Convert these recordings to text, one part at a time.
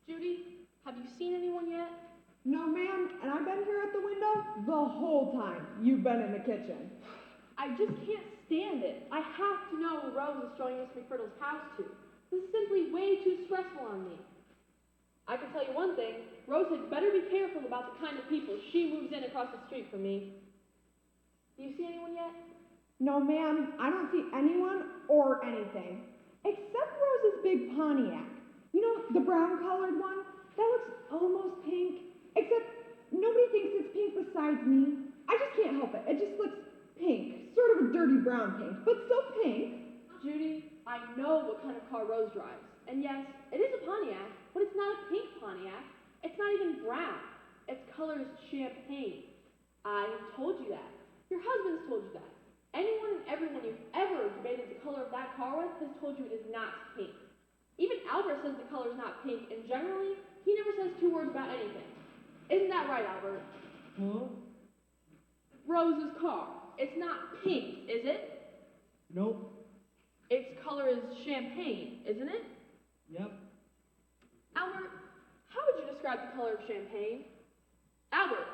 Judy, have you seen anyone yet? No, ma'am, and I've been here at the window the whole time you've been in the kitchen. I just can't stand it. I have to know who Rose is showing Miss McFriddle's house to. This is simply way too stressful on me. I can tell you one thing, Rose had better be careful about the kind of people she moves in across the street from me. Do you see anyone yet? No, ma'am, I don't see anyone or anything, except Rose's big Pontiac. You know, the brown-colored one? That looks almost pink, except nobody thinks it's pink besides me. I just can't help it. It just looks pink, sort of a dirty brown pink, but still pink. Judy, I know what kind of car Rose drives. And yes, it is a Pontiac, but it's not a pink Pontiac. It's not even brown. Its color is champagne. I have told you that. Your husband's told you that. Anyone and everyone you've ever debated the color of that car with has told you it is not pink. Even Albert says the color is not pink, and generally, he never says two words about anything. Isn't that right, Albert? Huh? Rose's car. It's not pink, is it? Nope. Its color is champagne, isn't it? Yep. Albert, how would you describe the color of champagne? Albert,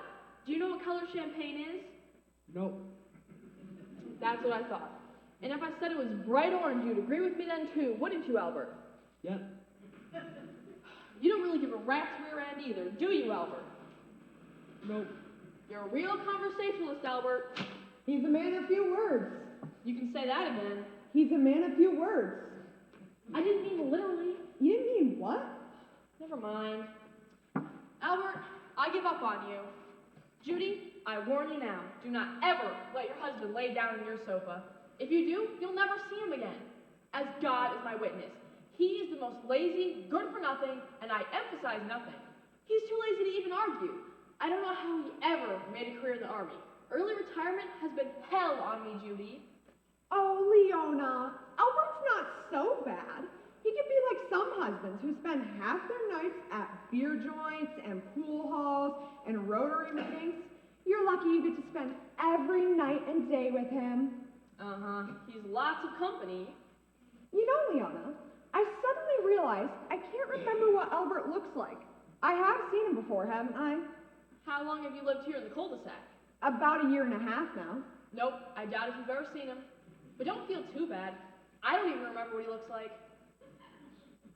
do you know what color champagne is? Nope. That's what I thought. And if I said it was bright orange, you'd agree with me then too, wouldn't you, Albert? Yep. You don't really give a rat's rear end either, do you, Albert? Nope. You're a real conversationalist, Albert. He's a man of few words. You can say that again. He's a man of few words. I didn't mean literally. You didn't mean what? Never mind. Albert, I give up on you. Judy, I warn you now, do not ever let your husband lay down on your sofa. If you do, you'll never see him again. As God is my witness, he is the most lazy, good-for-nothing, and I emphasize nothing. He's too lazy to even argue. I don't know how he ever made a career in the army. Early retirement has been hell on me, Judy. Oh, Leona, Albert's not so bad. He could be like some husbands who spend half their nights at beer joints and pool halls and Rotary meetings. You're lucky you get to spend every night and day with him. Uh-huh. He's lots of company. You know, Leona, I suddenly realized I can't remember what Albert looks like. I have seen him before, haven't I? How long have you lived here in the cul-de-sac? About 1.5 years now. Nope, I doubt if you've ever seen him. But don't feel too bad. I don't even remember what he looks like.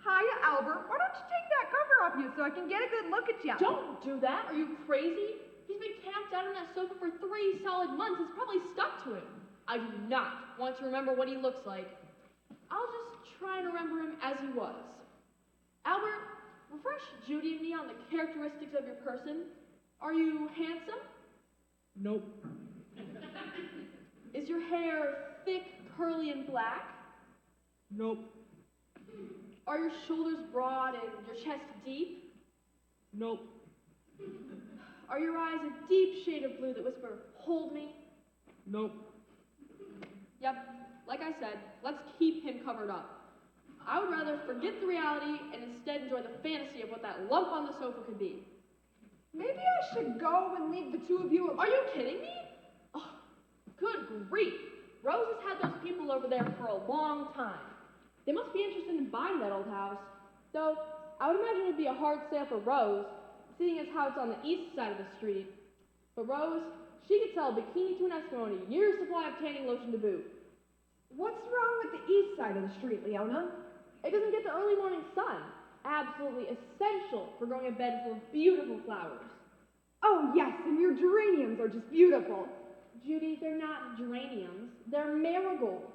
Hiya, Albert. Why don't you take that cover off you so I can get a good look at you? Don't do that. Are you crazy? He's been camped out on that sofa for 3 solid months. It's probably stuck to him. I do not want to remember what he looks like. I'll just try and remember him as he was. Albert, refresh Judy and me on the characteristics of your person. Are you handsome? Nope. Is your hair thick, curly, and black? Nope. Are your shoulders broad and your chest deep? Nope. Are your eyes a deep shade of blue that whisper, hold me? Nope. Yep, like I said, let's keep him covered up. I would rather forget the reality and instead enjoy the fantasy of what that lump on the sofa could be. Maybe I should go and leave the two of you. Are you kidding me? Oh, good grief. Rose has had those people over there for a long time. They must be interested in buying that old house. Though, I would imagine it would be a hard sale for Rose, seeing as how it's on the east side of the street. But Rose, she could sell a bikini to an Eskimo and a year's supply of tanning lotion to boot. What's wrong with the east side of the street, Leona? It doesn't get the early morning sun. Absolutely essential for growing a bed full of beautiful flowers. Oh, yes, and your geraniums are just beautiful. Judy, they're not geraniums. They're marigolds.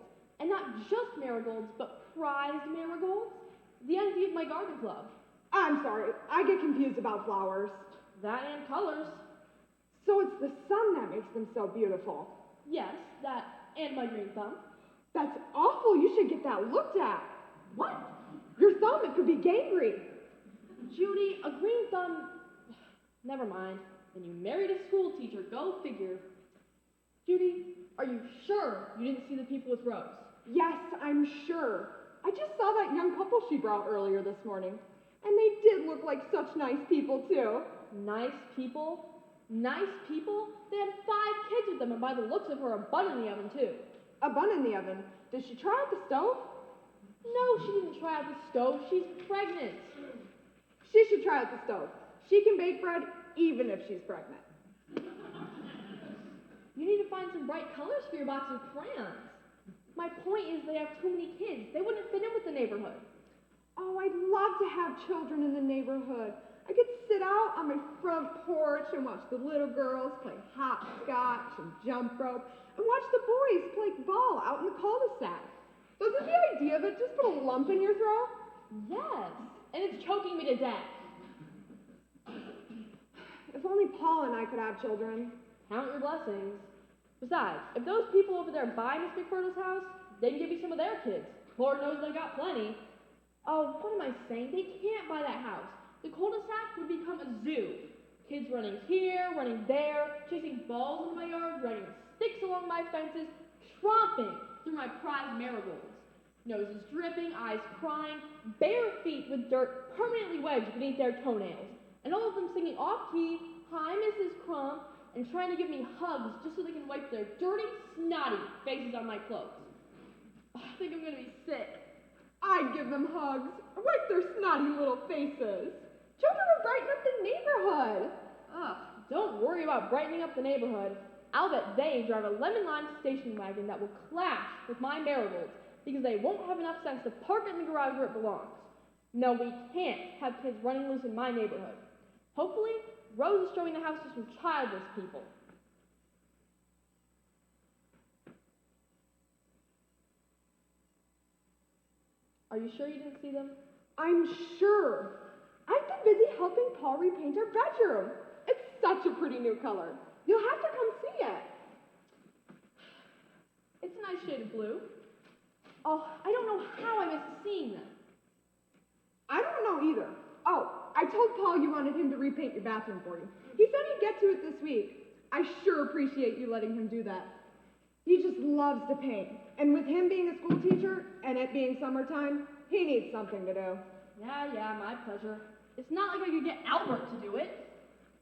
And not just marigolds, but prized marigolds. The envy of my garden club. I'm sorry, I get confused about flowers. That and colors. So it's the sun that makes them so beautiful. Yes, that and my green thumb. That's awful. You should get that looked at. What? Your thumb, it could be gangrene. Judy, a green thumb... Never mind. When you married a school teacher, go figure. Judy, are you sure you didn't see the people with Rose? Yes, I'm sure. I just saw that young couple she brought earlier this morning. And they did look like such nice people, too. Nice people? Nice people? They had 5 kids with them, and by the looks of her, a bun in the oven, too. A bun in the oven. Did she try out the stove? No, she didn't try out the stove. She's pregnant. She should try out the stove. She can bake bread even if she's pregnant. You need to find some bright colors for your box of crayons. My point is they have too many kids. They wouldn't fit in with the neighborhood. Oh, I'd love to have children in the neighborhood. I could sit out on my front porch and watch the little girls play hopscotch and jump rope and watch the boys play ball out in the cul-de-sac. Doesn't the idea of it just put a lump in your throat? Yes, and it's choking me to death. If only Paul and I could have children. Count your blessings. Besides, if those people over there buy Miss McFurtle's house, they can give you some of their kids. Lord knows they got plenty. Oh, what am I saying? They can't buy that house. The cul-de-sac would become a zoo. Kids running here, running there, chasing balls in my yard, dragging sticks along my fences, tromping through my prized marigolds. Noses dripping, eyes crying, bare feet with dirt permanently wedged beneath their toenails, and all of them singing off-key, "Hi, Mrs. Crump," and trying to give me hugs just so they can wipe their dirty, snotty faces on my clothes. Oh, I think I'm going to be sick. I'd give them hugs. Wipe their snotty little faces. Children would brighten up the neighborhood. Ugh, don't worry about brightening up the neighborhood. I'll bet they drive a lemon-lime station wagon that will clash with my marigolds because they won't have enough sense to park it in the garage where it belongs. No, we can't have kids running loose in my neighborhood. Hopefully, Rose is showing the house to some childless people. Are you sure you didn't see them? I'm sure. I've been busy helping Paul repaint our bedroom. It's such a pretty new color. You'll have to come see it. It's a nice shade of blue. Oh, I don't know how I missed seeing them. I don't know either. Oh, I told Paul you wanted him to repaint your bathroom for you. He said he'd get to it this week. I sure appreciate you letting him do that. He just loves to paint. And with him being a school teacher and it being summertime, he needs something to do. Yeah, my pleasure. It's not like I could get Albert to do it.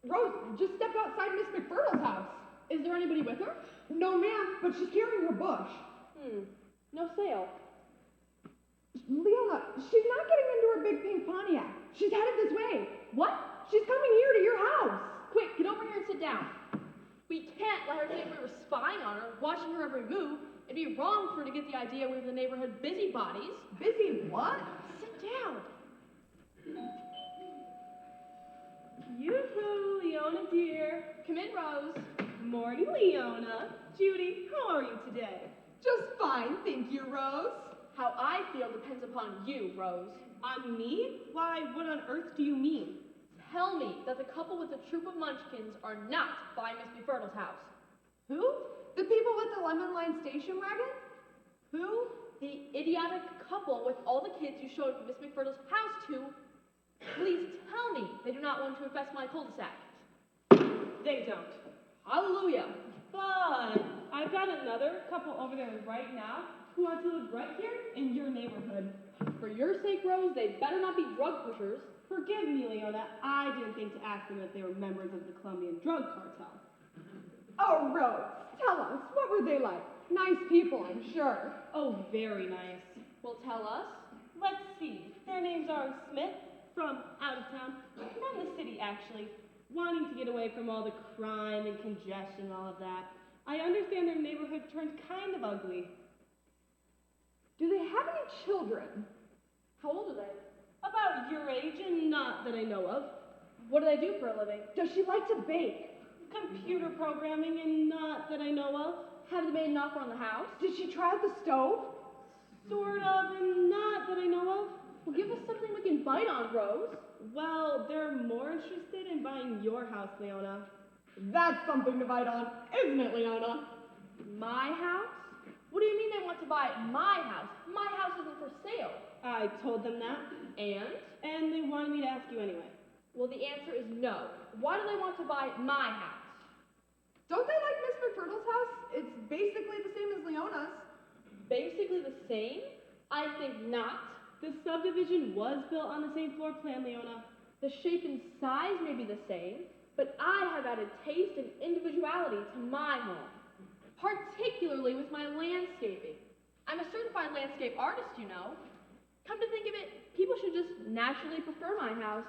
Rose, just step outside Miss McFurtle's house. Is there anybody with her? No, ma'am, but she's carrying her bush. No sale. Leona, she's not getting into her big pink Pontiac. She's headed this way. What? She's coming here to your house. Quick, get over here and sit down. We can't let her think we were spying on her, watching her every move. It'd be wrong for her to get the idea we were the neighborhood busybodies. Busy what? Sit down. Yoo-hoo, Leona dear. Come in, Rose. morning, Leona. Judy, how are you today? Just fine, thank you, Rose. How I feel depends upon you, Rose. On me? Why, what on earth do you mean? Tell me that the couple with the troop of munchkins are not buying Miss Befertle's house. Who? The people with the lemon line station wagon? Who? The idiotic couple with all the kids you showed Miss McFertle's house to. Please tell me they do not want to infest my cul-de-sac. They don't. Hallelujah. But I've got another couple over there right now who want to live right here in your neighborhood. For your sake, Rose, they better not be drug pushers. Forgive me, Leona. I didn't think to ask them if they were members of the Colombian drug cartel. Oh, Rose, tell us, what were they like? Nice people, I'm sure. Oh, very nice. Well, tell us. Let's see. Their names are Smith, from out of town, from the city actually, wanting to get away from all the crime and congestion and all of that. I understand their neighborhood turned kind of ugly. Do they have any children? How old are they? About your age and not that I know of. What do they do for a living? Does she like to bake? Computer programming and not that I know of. Have they made an offer on the house? Did she try out the stove? Sort of and not that I know of. Well, give us something we can bite on, Rose. Well, they're more interested in buying your house, Leona. That's something to bite on, isn't it, Leona? My house? What do you mean they want to buy my house? My house isn't for sale. I told them that, and they wanted me to ask you anyway. Well, the answer is no. Why do they want to buy my house? Don't they like Miss McFertle's house? It's basically the same as Leona's. Basically the same? I think not. The subdivision was built on the same floor plan, Leona. The shape and size may be the same, but I have added taste and individuality to my home, particularly with my landscaping. I'm a certified landscape artist, you know. Come to think of it, people should just naturally prefer my house.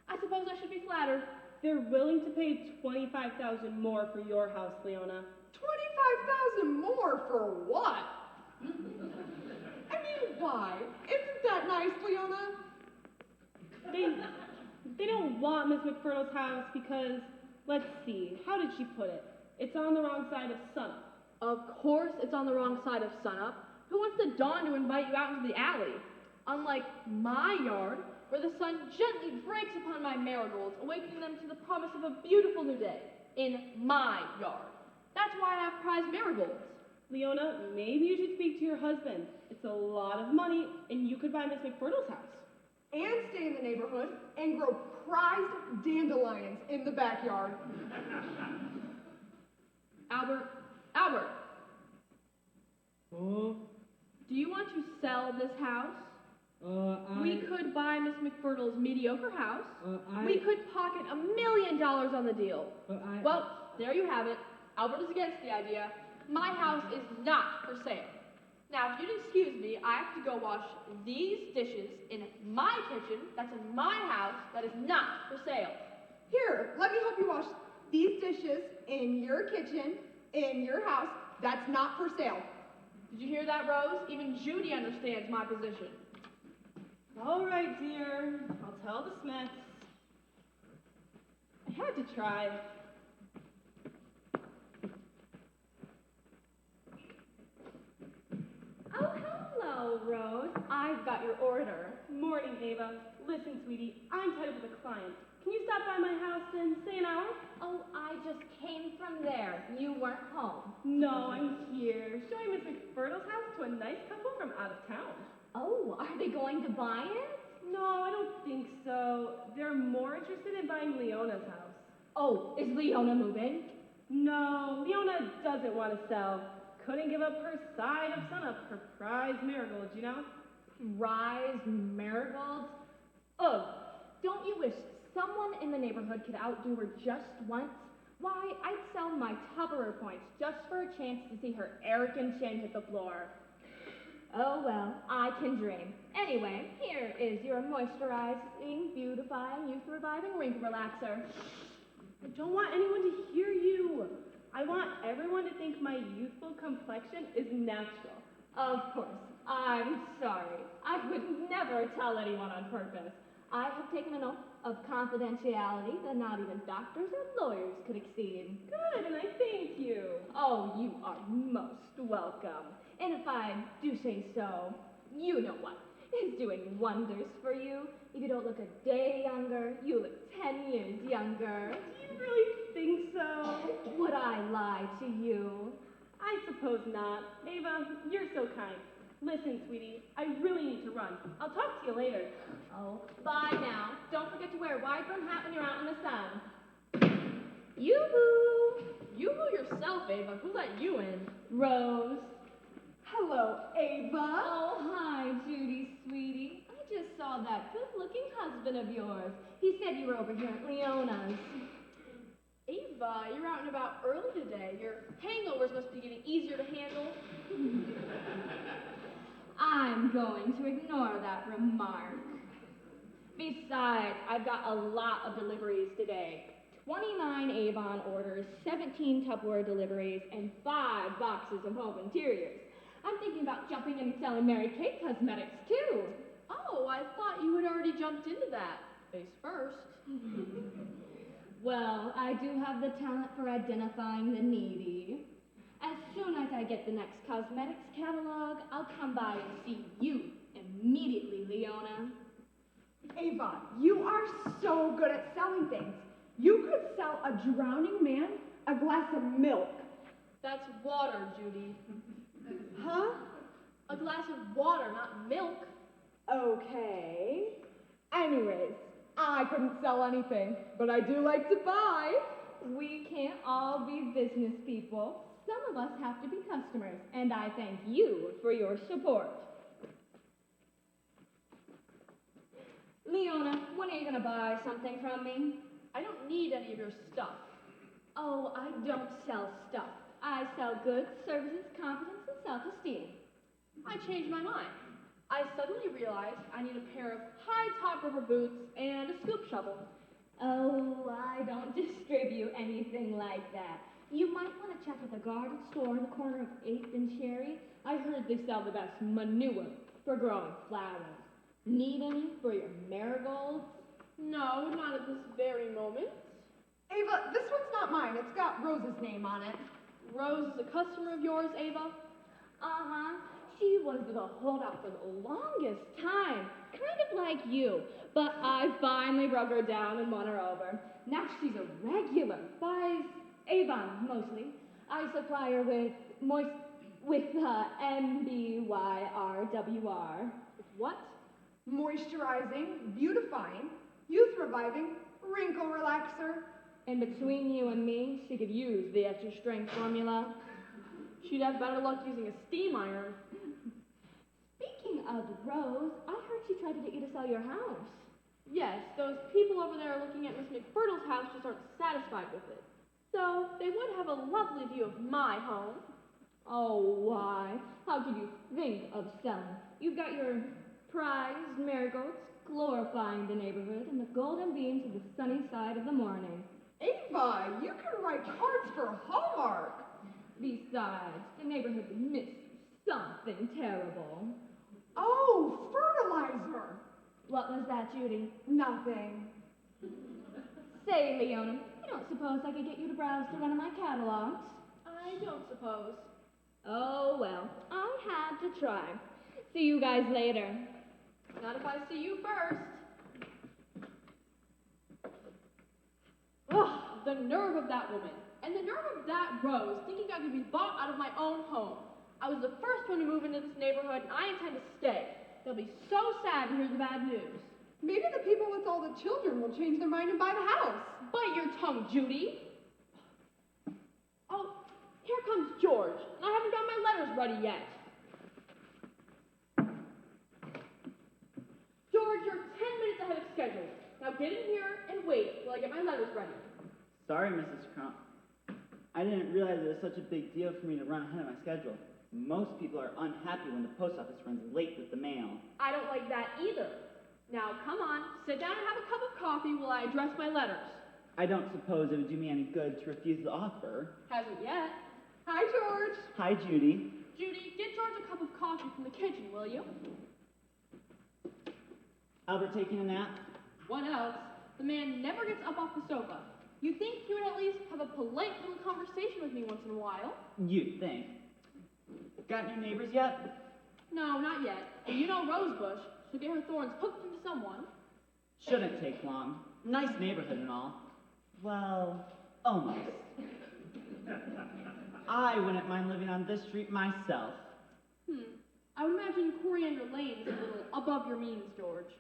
I suppose I should be flattered. They're willing to pay $25,000 more for your house, Leona. 25,000 more for what? I mean, why? Isn't that nice, Leona? They don't want Miss McFertle's house because, let's see, how did she put it? It's on the wrong side of sunup. Of course it's on the wrong side of sunup. Who wants the dawn to invite you out into the alley? Unlike my yard, where the sun gently breaks upon my marigolds, awakening them to the promise of a beautiful new day. In my yard. That's why I have prized marigolds. Leona, maybe you should speak to your husband. It's a lot of money, and you could buy Miss McFertle's house. And stay in the neighborhood and grow prized dandelions in the backyard. Albert, Oh, do you want to sell this house? We could buy Miss McFertle's mediocre house. We could pocket $1 million on the deal. Well, there you have it. Albert is against the idea. My house is not for sale. Now, if you'd excuse me, I have to go wash these dishes in my kitchen. That's in my house. That is not for sale. Here, let me help you wash these dishes in your kitchen, in your house. That's not for sale. Did you hear that, Rose? Even Judy understands my position. All right, dear. I'll tell the Smiths. I had to try. Oh, hello, Rose. I've got your order. Morning, Ava. Listen, sweetie, I'm tied up with a client. Can you stop by my house in, say, an hour? Oh, I just came from there. You weren't home. No, I'm here, showing Miss McFertle's house to a nice couple from out of town. Oh, are they going to buy it? No, I don't think so. They're more interested in buying Leona's house. Oh, is Leona moving? No, Leona doesn't want to sell. Couldn't give up her side of sunup, her prize marigolds, you know? Prize marigolds? Ugh, don't you wish someone in the neighborhood could outdo her just once? Why, I'd sell my Tupperware points just for a chance to see her arrogant chin hit the floor. Oh well, I can dream. Anyway, here is your moisturizing, beautifying, youth-reviving wrinkle relaxer. I don't want anyone to hear you. I want everyone to think my youthful complexion is natural. Of course, I'm sorry. I would never tell anyone on purpose. I have taken an oath of confidentiality that not even doctors or lawyers could exceed. Good, and I thank you. Oh, you are most welcome. And if I do say so, you know what? It's doing wonders for you. If you don't look a day younger, you look 10 years younger. Do you really think so? Would I lie to you? I suppose not. Ava, you're so kind. Listen, sweetie, I really need to run. I'll talk to you later. Oh, bye now. Don't forget to wear a wide brim hat when you're out in the sun. Yoo-hoo! Yoo-hoo yourself, Ava. Who let you in? Rose. Hello, Ava. Oh, hi, Judy, sweetie. I just saw that good-looking husband of yours. He said you were over here at Leona's. Ava, you're out and about early today. Your hangovers must be getting easier to handle. I'm going to ignore that remark. Besides, I've got a lot of deliveries today. 29 Avon orders, 17 Tupperware deliveries, and 5 boxes of home interiors. I'm thinking about jumping in and selling Mary Kate cosmetics, too. Oh, I thought you had already jumped into that. Face first. Well, I do have the talent for identifying the needy. As soon as I get the next cosmetics catalog, I'll come by and see you immediately, Leona. Ava, you are so good at selling things. You could sell a drowning man a glass of milk. That's water, Judy. Huh? A glass of water, not milk. Okay. Anyways, I couldn't sell anything, but I do like to buy. We can't all be business people. Some of us have to be customers, and I thank you for your support. Leona, when are you going to buy something from me? I don't need any of your stuff. Oh, I don't sell stuff. I sell goods, services, confidence, and self-esteem. I changed my mind. I suddenly realized I need a pair of high-top rubber boots and a scoop shovel. Oh, I don't distribute anything like that. You might want to check at the garden store in the corner of 8th and Cherry. I heard they sell the best manure for growing flowers. Need any for your marigolds? No, not at this very moment. Ava, this one's not mine. It's got Rose's name on it. Rose is a customer of yours, Ava? Uh-huh. She was the holdout for the longest time, kind of like you. But I finally broke her down and won her over. Now she's a regular, buys Avon mostly. I supply her with MBYRWR. What? Moisturizing, beautifying, youth reviving, wrinkle relaxer. And between you and me, she could use the extra strength formula. She'd have better luck using a steam iron. Speaking of Rose, I heard she tried to get you to sell your house. Yes, those people over there looking at Miss McFirtle's house just aren't satisfied with it. So they would have a lovely view of my home. Oh, why? How could you think of selling? You've got your prized marigolds glorifying the neighborhood and the golden beams of the sunny side of the morning. Ava, you can write cards for Hallmark. Besides, the neighborhood would miss something terrible. Oh, fertilizer. What was that, Judy? Nothing. Say, Leona, you don't suppose I could get you to browse through one of my catalogs? I don't suppose. Oh, well, I had to try. See you guys later. Not if I see you first. Ugh, the nerve of that woman. And the nerve of that Rose thinking I could be bought out of my own home. I was the first one to move into this neighborhood, and I intend to stay. They'll be so sad to hear the bad news. Maybe the people with all the children will change their mind and buy the house. Bite your tongue, Judy. Oh, here comes George, and I haven't got my letters ready yet. George, you're 10 minutes ahead of schedule. Now get in here and wait till I get my letters ready. Sorry, Mrs. Crump. I didn't realize it was such a big deal for me to run ahead of my schedule. Most people are unhappy when the post office runs late with the mail. I don't like that either. Now, come on, sit down and have a cup of coffee while I address my letters. I don't suppose it would do me any good to refuse the offer. Hasn't yet. Hi, George. Hi, Judy. Judy, get George a cup of coffee from the kitchen, will you? Albert taking a nap? What else? The man never gets up off the sofa. You'd think he would at least have a polite little conversation with me once in a while. You'd think. Got new neighbors yet? No, not yet. And you know Rosebush. She'll get her thorns hooked into someone. Shouldn't take long. Nice neighborhood and all. Well, almost. I wouldn't mind living on this street myself. I would imagine Coriander Lane is a little above your means, George.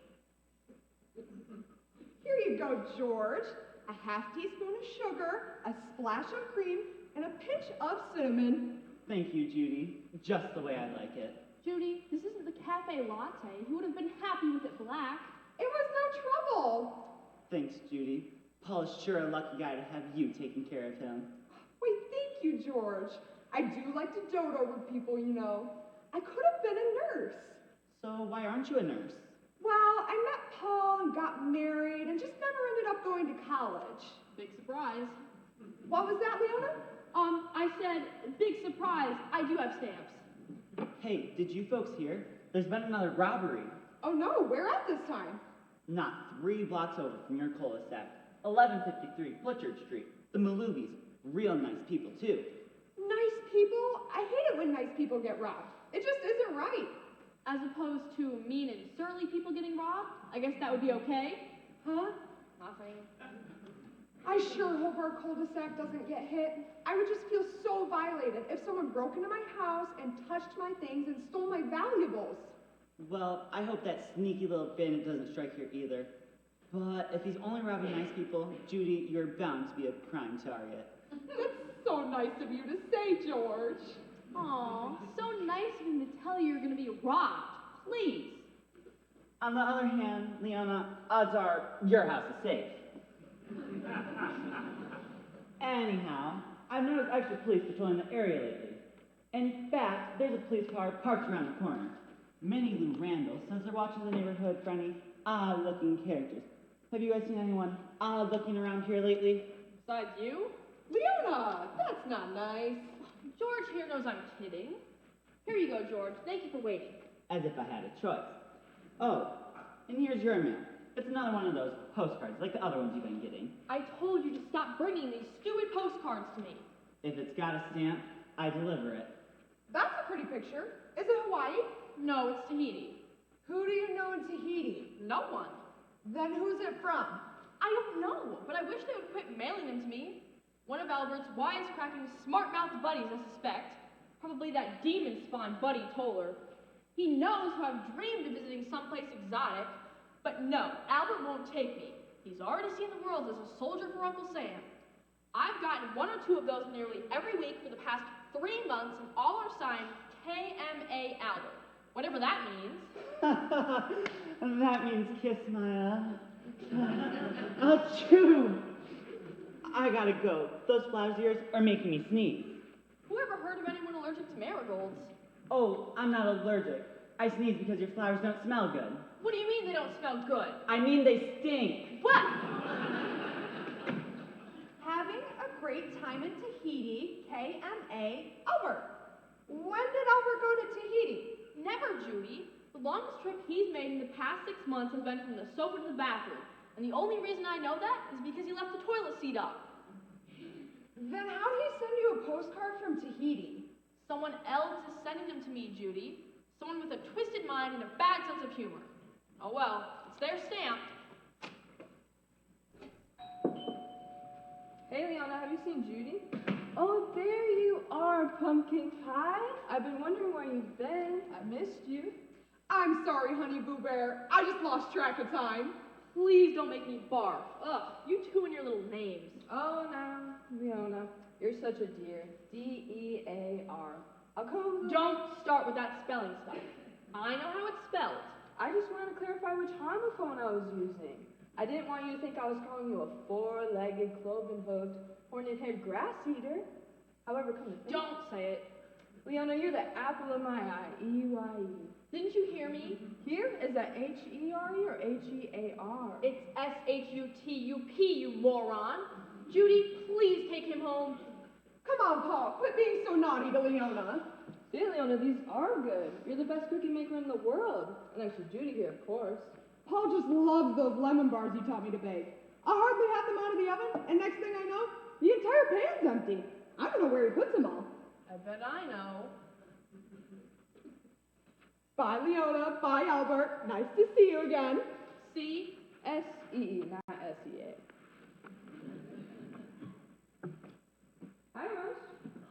Here you go, George. A half teaspoon of sugar, a splash of cream, and a pinch of cinnamon. Thank you, Judy. Just the way I like it. Judy, this isn't the cafe latte. You would have been happy with it black. It was no trouble. Thanks, Judy. Paul is sure a lucky guy to have you taking care of him. Why, thank you, George. I do like to dote over people, you know. I could have been a nurse. So why aren't you a nurse? Well, I met Paul and got married and just never ended up going to college. Big surprise. What was that, Leona? I said, big surprise, I do have stamps. Hey, did you folks hear? There's been another robbery. Oh no, where at this time? Not 3 blocks over from your cul-de-sac. 1153 Pritchard Street. The Malubies. Real nice people, too. Nice people? I hate it when nice people get robbed. It just isn't right. As opposed to mean and surly people getting robbed? I guess that would be okay. Huh? Nothing. I sure hope our cul-de-sac doesn't get hit. I would just feel so violated if someone broke into my house and touched my things and stole my valuables. Well, I hope that sneaky little bandit doesn't strike here either. But if he's only robbing nice people, Judy, you're bound to be a prime target. That's so nice of you to say, George. Aw, so nice of him to tell you you're gonna be robbed. Please. On the other hand, Leona, odds are your house is safe. Anyhow, I've noticed extra police patrolling the area lately. In fact, there's a police car parked around the corner. Minnie Lou Randall says they're watching the neighborhood for any odd-looking characters. Have you guys seen anyone odd-looking around here lately? Besides you? Leona, that's not nice. George here knows I'm kidding. Here you go, George. Thank you for waiting. As if I had a choice. Oh, and here's your mail. It's another one of those postcards, like the other ones you've been getting. I told you to stop bringing these stupid postcards to me. If it's got a stamp, I deliver it. That's a pretty picture. Is it Hawaii? No, it's Tahiti. Who do you know in Tahiti? No one. Then who's it from? I don't know, but I wish they would quit mailing them to me. One of Albert's wisecracking, smart-mouthed buddies, I suspect. Probably that demon spawn Buddy Toller. He knows how I've dreamed of visiting someplace exotic. But no, Albert won't take me. He's already seen the world as a soldier for Uncle Sam. I've gotten 1 or 2 of those nearly every week for the past 3 months, and all are signed KMA Albert. Whatever that means. That means kiss my Achoo! I gotta go. Those flowers of yours are making me sneeze. Who ever heard of anyone allergic to marigolds? Oh, I'm not allergic. I sneeze because your flowers don't smell good. What do you mean they don't smell good? I mean they stink. What? Having a great time in Tahiti, KMA, Albert. When did Albert go to Tahiti? Never, Judy. The longest trip he's made in the past 6 months has been from the sofa to the bathroom. And the only reason I know that is because he left the toilet seat up. Then how did he send you a postcard from Tahiti? Someone else is sending them to me, Judy. Someone with a twisted mind and a bad sense of humor. Oh well, it's their stamp. Hey, Leona, have you seen Judy? Oh, there you are, pumpkin pie. I've been wondering where you've been. I missed you. I'm sorry, Honey Boo Bear. I just lost track of time. Please don't make me barf. Ugh, you two and your little names. Oh, no, Leona, you're such a dear. D-E-A-R. I'll come over. Don't start with that spelling stuff. I know how it's spelled. I just wanted to clarify which homophone I was using. I didn't want you to think I was calling you a 4-legged, cloven-hoofed, hornet-haired grass eater. However, come to think. Don't say it. Leona, you're the apple of my eye. E-Y-E. Didn't you hear me? Here, is that H-E-R-E or H-E-A-R? It's S-H-U-T-U-P, you moron. Judy, please take him home. Come on, Paul. Quit being so naughty to Leona. See, Leona, these are good. You're the best cookie maker in the world. And next to Judy here, of course. Paul just loves those lemon bars you taught me to bake. I hardly have them out of the oven, and next thing I know, the entire pan's empty. I don't know where he puts them all. I bet I know. Bye, Leona. Bye, Albert. Nice to see you again. See? S-E-E, not S-E-A. Hi, Rose.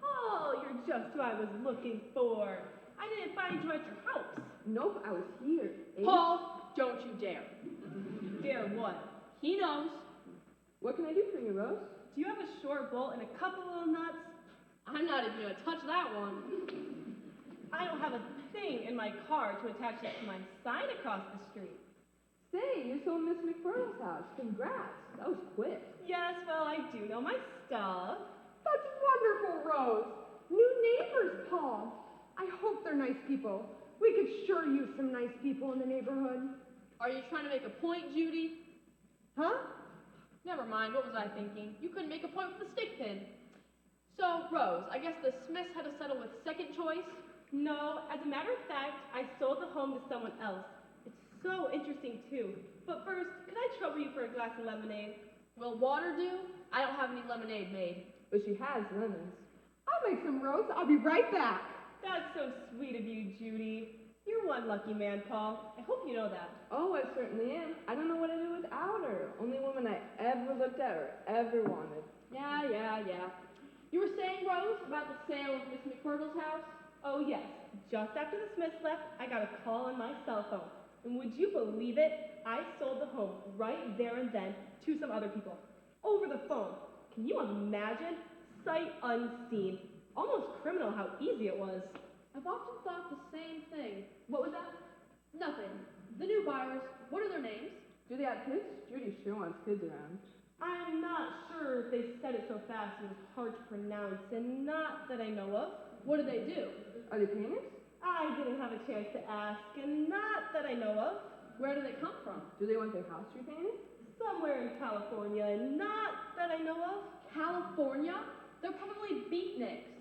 Oh, you're just who I was looking for. I didn't find you at your house. Nope, I was here. Paul, don't you dare. Dare what? He knows. What can I do for you, Rose? Do you have a short bolt and a couple little nuts? I'm not even gonna touch that one. I don't have a thing in my car to attach it to my sign across the street. Say, you sold Miss McFarland's house. Congrats. That was quick. Yes, well, I do know my stuff. That's wonderful, Rose. New neighbors, Paul. I hope they're nice people. We could sure use some nice people in the neighborhood. Are you trying to make a point, Judy? Huh? Never mind, what was I thinking? You couldn't make a point with a stick pin. So, Rose, I guess the Smiths had to settle with second choice? No, as a matter of fact, I sold the home to someone else. It's so interesting, too. But first, could I trouble you for a glass of lemonade? Will water do? I don't have any lemonade made. But she has lemons. I'll make some, Rose. I'll be right back. That's so sweet of you, Judy. You're one lucky man, Paul. I hope you know that. Oh, I certainly am. I don't know what I'd do without her. Only woman I ever looked at or ever wanted. Yeah. You were saying, Rose, about the sale of Miss McFarland's house? Oh, yes. Just after the Smiths left, I got a call on my cell phone. And would you believe it? I sold the home right there and then to some other people. Over the phone. Can you imagine? Sight unseen. Almost criminal how easy it was. I've often thought the same thing. What was that? Nothing. The new buyers, what are their names? Do they have kids? Judy sure wants kids around. I'm not sure if they said it so fast it was hard to pronounce, and not that I know of. What do they do? Are they painters? I didn't have a chance to ask, and not that I know of. Where do they come from? Do they want their house repainted? Somewhere in California, and not that I know of. California? They're probably beatniks.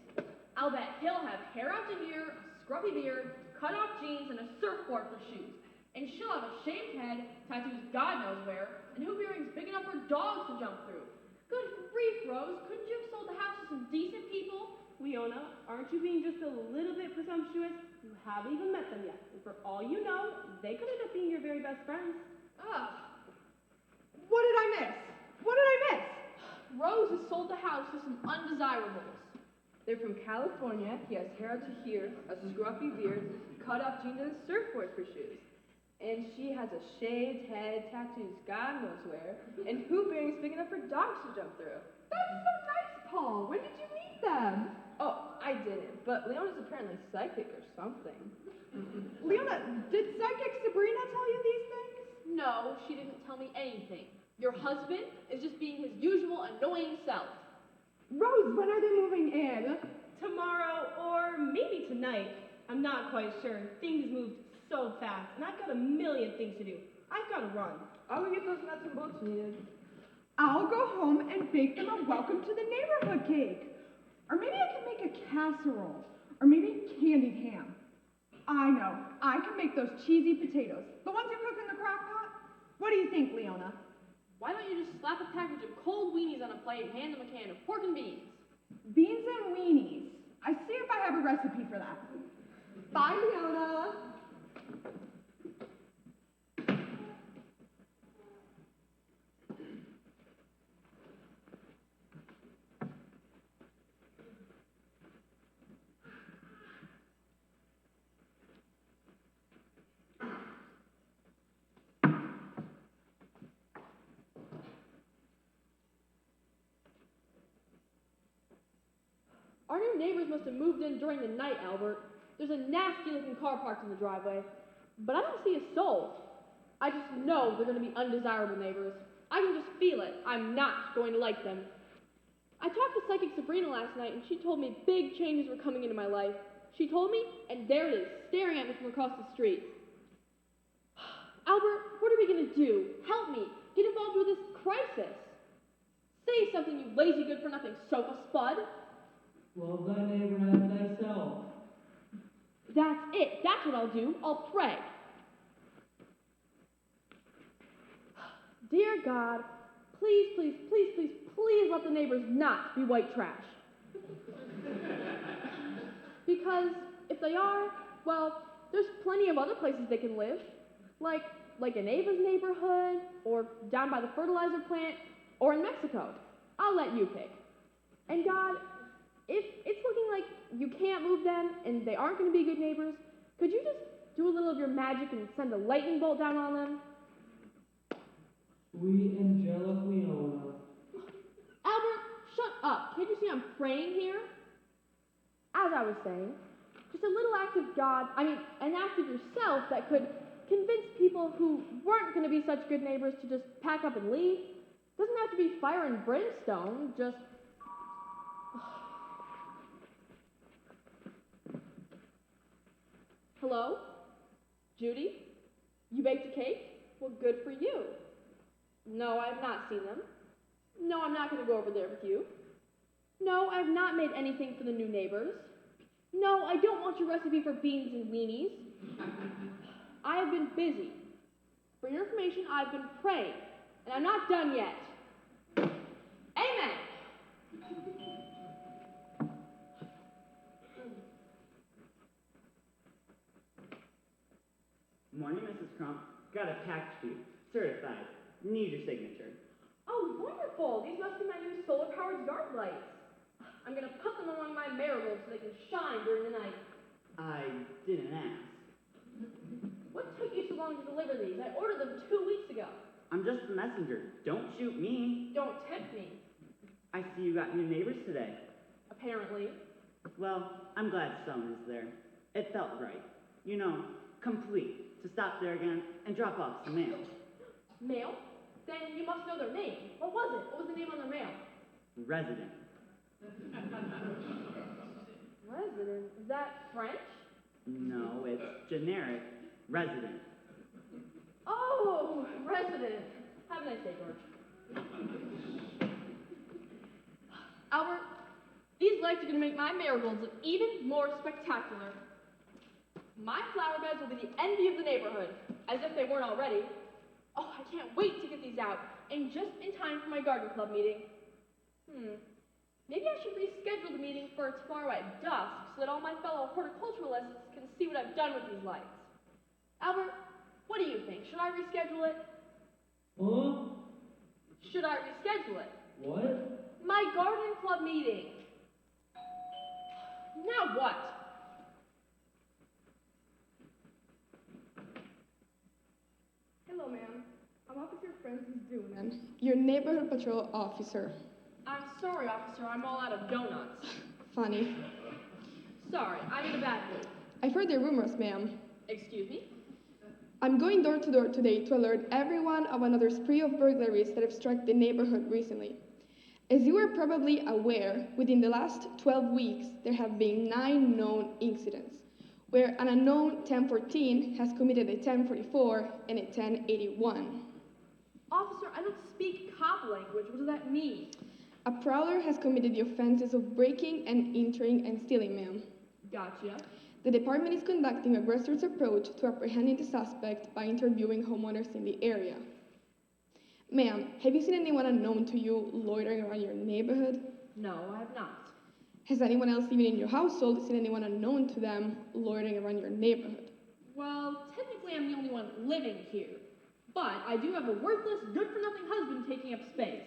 I'll bet he'll have hair out to here, a scruffy beard, cut-off jeans, and a surfboard for shoes. And she'll have a shaved head, tattoos God knows where, and hoop earrings big enough for dogs to jump through. Good grief, Rose. Couldn't you have sold the house to some decent people? Leona, aren't you being just a little bit presumptuous? You haven't even met them yet, and for all you know, they could end up being your very best friends. Ugh. What did I miss? What did I miss? Rose has sold the house to some undesirables. They're from California. He has hair out to here, a scruffy beard, cut-off jeans, and a surfboard for shoes. And she has a shaved head, tattoos God knows where, and hoop earrings big enough for dogs to jump through. That's so nice, Paul. When did you meet them? Oh, I didn't, but Leona's apparently psychic or something. Leona, did psychic Sabrina tell you these things? No, she didn't tell me anything. Your husband is just being his usual annoying self. Rose, when are they moving in? Tomorrow, or maybe tonight. I'm not quite sure. Things moved so fast, and I've got a million things to do. I've got to run. I'll go get those nuts and bolts needed. I'll go home and bake them a welcome to the neighborhood cake. Or maybe I can make a casserole. Or maybe candied ham. I know, I can make those cheesy potatoes. The ones you cook in the crock pot. What do you think, Leona? Why don't you just slap a package of cold weenies on a plate and hand them a can of pork and beans? Beans and weenies. I see if I have a recipe for that. Bye, Leona. Our new neighbors must have moved in during the night, Albert. There's a nasty-looking car parked in the driveway, but I don't see a soul. I just know they're going to be undesirable neighbors. I can just feel it. I'm not going to like them. I talked to Psychic Sabrina last night, and she told me big changes were coming into my life. She told me, and there it is, staring at me from across the street. Albert, what are we going to do? Help me. Get involved with this crisis. Say something, you lazy good-for-nothing sofa spud. Love thy neighbor as thyself. That's it. That's what I'll do. I'll pray. Dear God, please, please, please, please, please let the neighbors not be white trash. Because if they are, well, there's plenty of other places they can live, like in Ava's neighborhood, or down by the fertilizer plant, or in Mexico. I'll let you pick. And God, if it's looking like you can't move them and they aren't going to be good neighbors, could you just do a little of your magic and send a lightning bolt down on them? Sweet angelic Leona. Albert, shut up. Can't you see I'm praying here? As I was saying, just a little act of God, an act of yourself that could convince people who weren't going to be such good neighbors to just pack up and leave. Doesn't have to be fire and brimstone, just... Hello? Judy? You baked a cake? Well, good for you. No, I have not seen them. No, I'm not going to go over there with you. No, I have not made anything for the new neighbors. No, I don't want your recipe for beans and weenies. I have been busy. For your information, I've been praying, and I'm not done yet. Amen! Morning, Mrs. Crump. Got a tax sheet. Certified. Need your signature. Oh, wonderful! These must be my new solar-powered yard lights. I'm going to put them along my marigolds so they can shine during the night. I didn't ask. What took you so long to deliver these? I ordered them 2 weeks ago. I'm just the messenger. Don't shoot me. Don't tempt me. I see you got new neighbors today. Apparently. Well, I'm glad someone is there. It felt right. You know, complete. To stop there again and drop off some mail. Mail? Then you must know their name. What was it? What was the name on their mail? Resident. Resident? Is that French? No, it's generic. Resident. Oh, resident. Have a nice day, George. Albert, these lights are going to make my marigolds look even more spectacular. My flower beds will be the envy of the neighborhood, as if they weren't already. Oh, I can't wait to get these out, and just in time for my garden club meeting. Maybe I should reschedule the meeting for tomorrow at dusk so that all my fellow horticulturalists can see what I've done with these lights. Albert, what do you think? Should I reschedule it? Huh? Should I reschedule it? What? My garden club meeting. Now what? Hello, ma'am. I'm Officer Francis Doonan, your neighborhood patrol officer. I'm sorry, officer. I'm all out of donuts. Funny. Sorry, I'm in a bad mood. I've heard the rumors, ma'am. Excuse me? I'm going door to door today to alert everyone of another spree of burglaries that have struck the neighborhood recently. As you are probably aware, within the last 12 weeks, there have been 9 known incidents, where an unknown 1014 has committed a 1044 and a 1081. Officer, I don't speak cop language. What does that mean? A prowler has committed the offenses of breaking and entering and stealing, ma'am. Gotcha. The department is conducting a grassroots approach to apprehending the suspect by interviewing homeowners in the area. Ma'am, have you seen anyone unknown to you loitering around your neighborhood? No, I have not. Has anyone else even in your household seen anyone unknown to them loitering around your neighborhood? Well, technically I'm the only one living here. But I do have a worthless, good-for-nothing husband taking up space.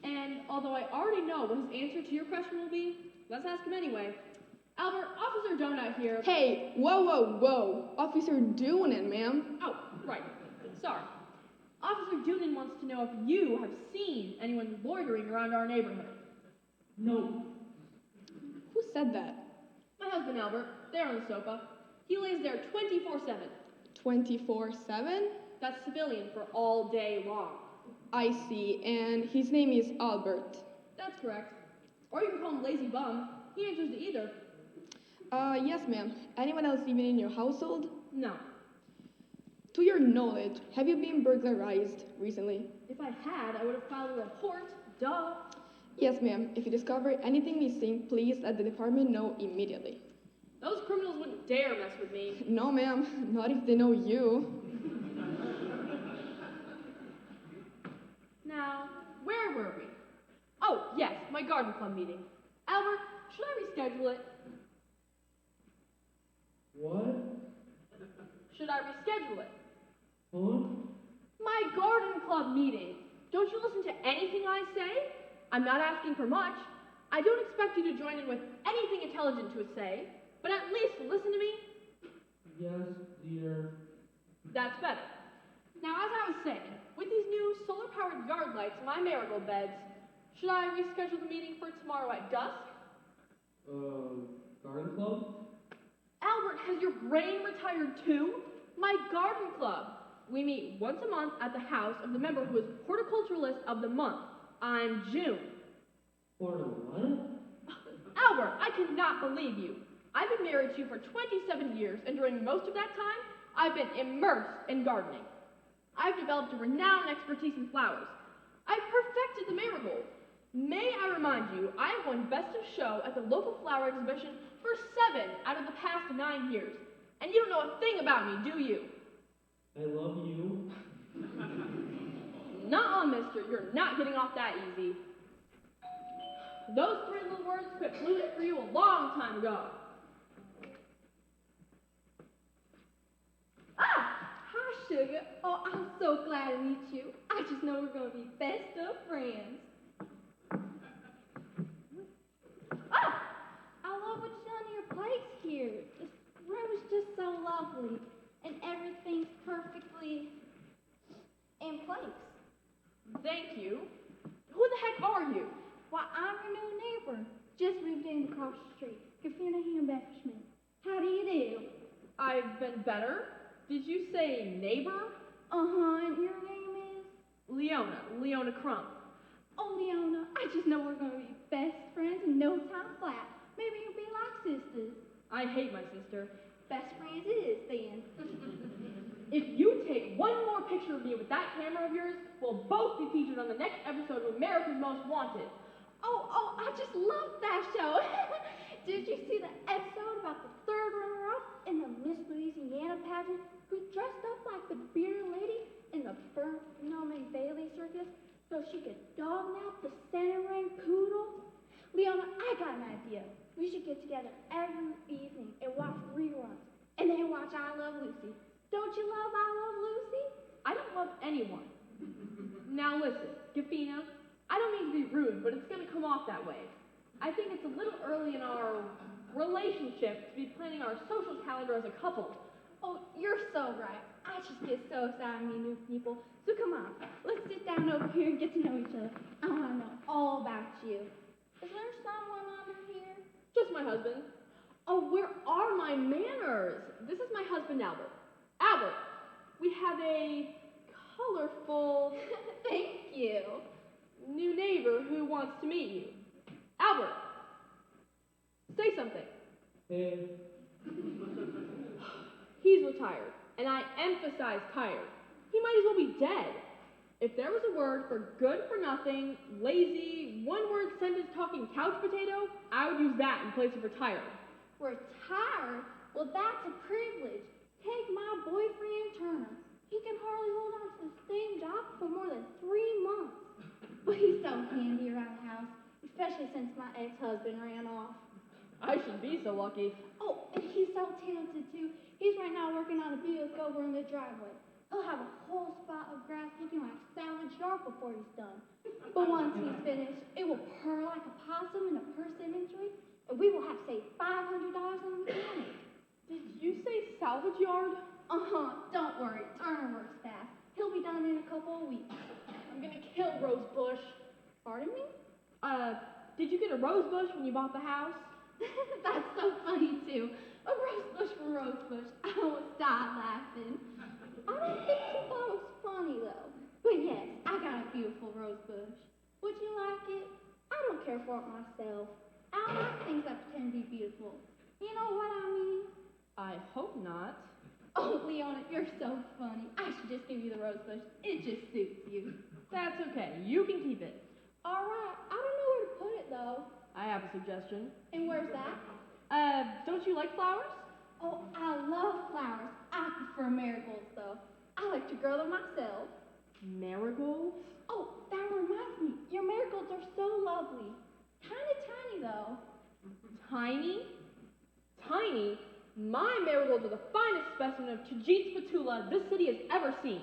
And although I already know what his answer to your question will be, let's ask him anyway. Albert, Officer Donut here. Hey, whoa, whoa, whoa. Officer Doonan, ma'am. Oh, right. Sorry. Officer Doonan wants to know if you have seen anyone loitering around our neighborhood. No. Who said that? My husband Albert, there on the sofa. He lays there 24/7. 24/7? That's civilian for all day long. I see, and his name is Albert. That's correct. Or you can call him Lazy Bum. He answers to either. Yes, ma'am. Anyone else even in your household? No. To your knowledge, have you been burglarized recently? If I had, I would have filed a report. Duh. Yes, ma'am. If you discover anything missing, please let the department know immediately. Those criminals wouldn't dare mess with me. No, ma'am. Not if they know you. Now, where were we? Oh, yes, my garden club meeting. Albert, should I reschedule it? What? Should I reschedule it? Huh? My garden club meeting. Don't you listen to anything I say? I'm not asking for much. I don't expect you to join in with anything intelligent to say, but at least listen to me. Yes, dear. That's better. Now, as I was saying, with these new solar-powered yard lights in my marigold beds, should I reschedule the meeting for tomorrow at dusk? Garden club? Albert, has your brain retired too? My garden club. We meet once a month at the house of the member who is horticulturalist of the month. I'm June. For what? Albert, I cannot believe you. I've been married to you for 27 years, and during most of that time, I've been immersed in gardening. I've developed a renowned expertise in flowers. I've perfected the marigold. May I remind you, I have won Best of Show at the local flower exhibition for 7 out of the past 9 years. And you don't know a thing about me, do you? I love you. Nuh-uh, mister, you're not getting off that easy. Those 3 little words quit fluent for you a long time ago. Hi, sugar. Oh, I'm so glad to meet you. I just know we're going to be best of friends. I love what's done to your place here. This room is just so lovely, and everything's perfectly in place. Thank you. Who the heck are you? Why, I'm your new neighbor. Just moved in across the street. Gefina Hambeck-Schmidt. How do you do? I've been better. Did you say neighbor? Uh-huh, and your name is? Leona Crump. Oh, Leona, I just know we're going to be best friends in no time flat. Maybe you'll be like sisters. I hate my sister. Best friends it is, then. If you take one more picture of me with that camera of yours, we'll both be featured on the next episode of America's Most Wanted. Oh, I just love that show. Did you see the episode about the third runner-up in the Miss Louisiana pageant who dressed up like the beer lady in the Burnham Bailey circus so she could dog-nap the center ring poodle? Leona, I got an idea. We should get together every evening and watch reruns, and then watch I Love Lucy. Don't you love I Love Lucy? I don't love anyone. Now listen, Gefina, I don't mean to be rude, but it's going to come off that way. I think it's a little early in our relationship to be planning our social calendar as a couple. Oh, you're so right. I just get so excited meeting new people. So come on, let's sit down over here and get to know each other. I want to know all about you. Is there someone under here? Just my husband. Oh, where are my manners? This is my husband, Albert. Albert, we have a colorful Thank you. new neighbor who wants to meet you. Albert, say something. Hey. He's retired, and I emphasize tired. He might as well be dead. If there was a word for good for nothing, lazy, one-word sentence talking couch potato, I would use that in place of retired. Retired? Well, that's a privilege. Take my boyfriend Turner. He can hardly hold on to the same job for more than 3 months. But he's so handy around the house, especially since my ex-husband ran off. I should be so lucky. Oh, and he's so talented too. He's right now working on a Buick over in the driveway. He'll have a whole spot of grass looking like salvage yard before he's done. But once he's finished, it will purr like a possum in a purse imagery, and we will have saved $500 on the mechanic. Did you say salvage yard? Uh-huh, don't worry, Turner works fast. He'll be done in a couple of weeks. I'm gonna kill Rosebush. Pardon me? Did you get a rosebush when you bought the house? That's so funny too. A rosebush for rosebush. I almost died laughing. I don't think she thought it was funny though. But yes, I got a beautiful rosebush. Would you like it? I don't care for it myself. I don't like things that pretend to be beautiful. You know what I mean? I hope not. Oh, Leona, you're so funny. I should just give you the rosebush. It just suits you. That's okay. You can keep it. All right. I don't know where to put it though. I have a suggestion. And where's that? Don't you like flowers? Oh, I love flowers. I prefer marigolds, though. I like to grow them myself. Marigolds? Oh, that reminds me. Your marigolds are so lovely. Kinda tiny, though. Tiny? Tiny? My marigolds are the finest specimen of Tajit's patula this city has ever seen.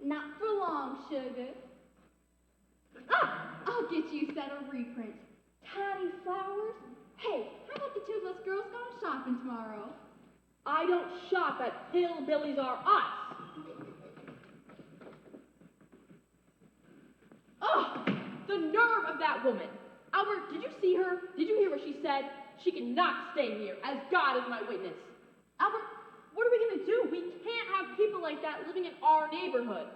Not for long, sugar. Ah, I'll get you a set of reprints. Tiny flowers. Hey, how about the two of us girls going shopping tomorrow? I don't shop at Hillbillies Are Us. Ugh, the nerve of that woman. Albert, did you see her? Did you hear what she said? She cannot stay here, as God is my witness. Albert, what are we going to do? We can't have people like that living in our neighborhood.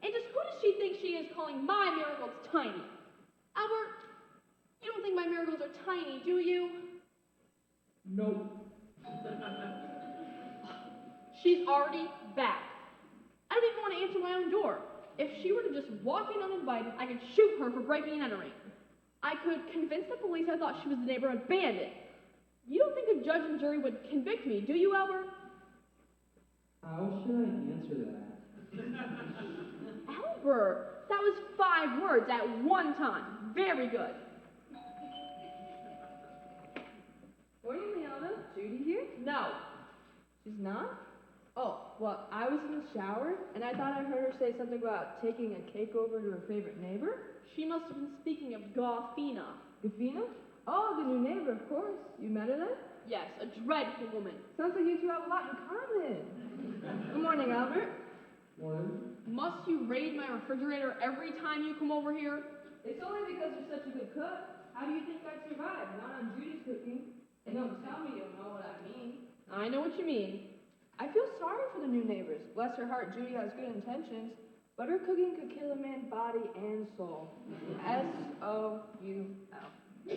And just who does she think she is calling my marigolds tiny? Albert, you don't think my marigolds are tiny, do you? Nope. She's already back. I don't even want to answer my own door. If she were to just walk in uninvited, I could shoot her for breaking and entering. I could convince the police I thought she was the neighborhood bandit. You don't think a judge and jury would convict me, do you, Albert? How should I answer that? Albert, that was 5 words at one time. Very good. Morning, Leona. Judy here? No. She's not? Oh, well, I was in the shower, and I thought I heard her say something about taking a cake over to her favorite neighbor. She must have been speaking of Goffina. Gafina? Oh, the new neighbor, of course. You met her then? Yes, a dreadful woman. Sounds like you two have a lot in common. Good morning, Albert. Morning. Must you raid my refrigerator every time you come over here? It's only because you're such a good cook. How do you think I'd survive? Not on Judy's cooking. And don't tell me you don't know what I mean. I know what you mean. I feel sorry for the new neighbors. Bless her heart, Judy has good intentions, but her cooking could kill a man's body and soul. S-O-U-L.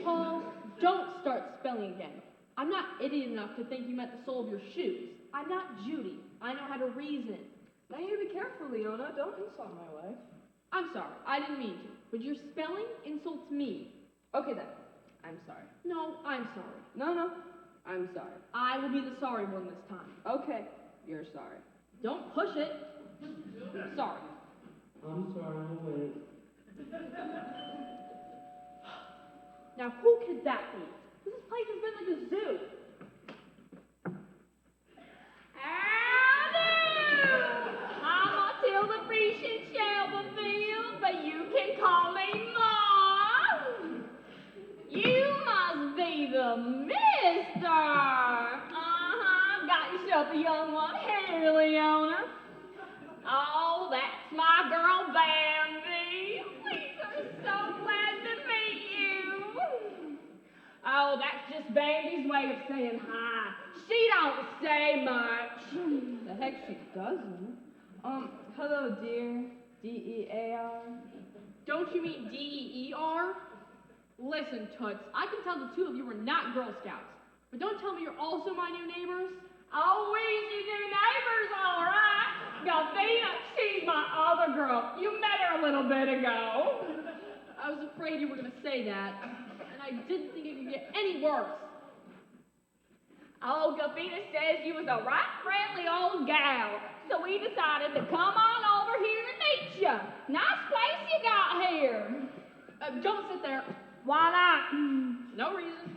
Paul, don't start spelling again. I'm not idiot enough to think you meant the sole of your shoes. I'm not Judy. I know how to reason. Now you be careful, Leona. Don't insult my wife. I'm sorry. I didn't mean to. But your spelling insults me. Okay then. I'm sorry. No, I'm sorry. No. I'm sorry. I will be the sorry one this time. Okay. You're sorry. Don't push it. I'm sorry. I'm sorry, I'll wait. Now, who could that be? This place has been like a zoo. Howdy! I'm Matilda Frisian Shelbyfield, but you can call me Mom. You must be the mister. Got yourself a young one here, Leona. Oh, that's my girl, Bambi. We are so glad to meet you. Oh, that's just Bambi's way of saying hi. She don't say much. The heck she doesn't. Hello, dear. D-E-A-R. Don't you mean D-E-E-R? Listen, Toots, I can tell the two of you were not Girl Scouts. But don't tell me you're also my new neighbors. Oh, we your new neighbors, all right. Gavina, she's my other girl. You met her a little bit ago. I was afraid you were going to say that, and I didn't think it could get any worse. Oh, Gavina says you was a right friendly old gal, so we decided to come on over here to meet you. Nice place you got here. Don't sit there. Why not? No reason.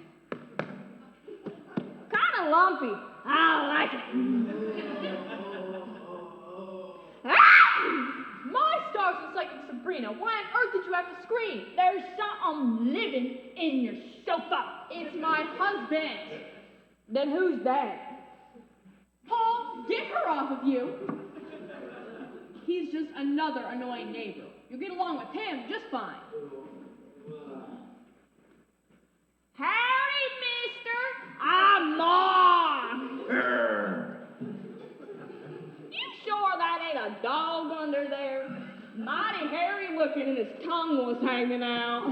Kind of lumpy. I like it. My stars and psychic Sabrina, why on earth did you have to scream? There's something living in your sofa. It's my husband. Then who's that? Paul, get her off of you. He's just another annoying neighbor. You'll get along with him just fine. Howdy, mister. I'm Mom. You sure that ain't a dog under there? Mighty hairy looking and his tongue was hanging out.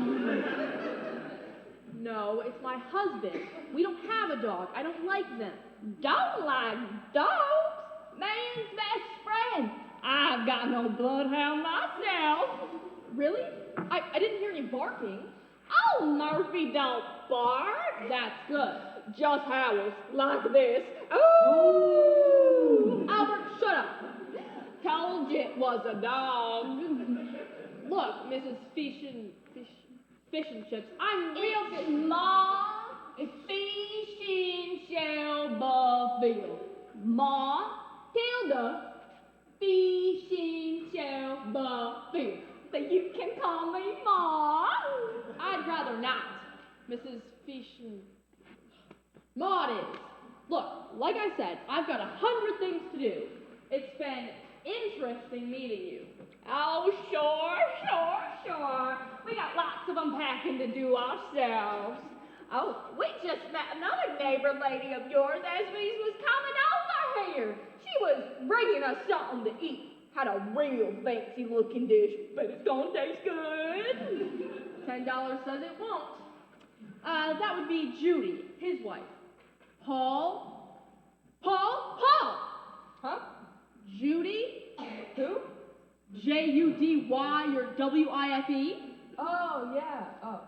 No, it's my husband. We don't have a dog. I don't like them. Don't like dogs? Man's best friend. I've got no bloodhound myself. Really? I didn't hear any barking. Oh, Murphy don't bark. That's good. Just howls like this. Ooh! Albert, shut up. 'Cause told you it was a dog. Look, Mrs. Fish and Chips, I'm real. It's Ma Fish and Shelbyville. Ma Tilda Fish and Shelbyville. But you can call me Ma. I'd rather not, Mrs. Fish and... Maud is. Look, like I said, I've got 100 things to do. It's been interesting meeting you. Oh, sure. We got lots of unpacking to do ourselves. Oh, we just met another neighbor lady of yours as we was coming over here. She was bringing us something to eat. Had a real fancy looking dish, but it's gonna taste good. $10 says it won't. That would be Judy, his wife. Paul? Huh? Judy? Who? Judy or WIFE? Oh, yeah. Oh.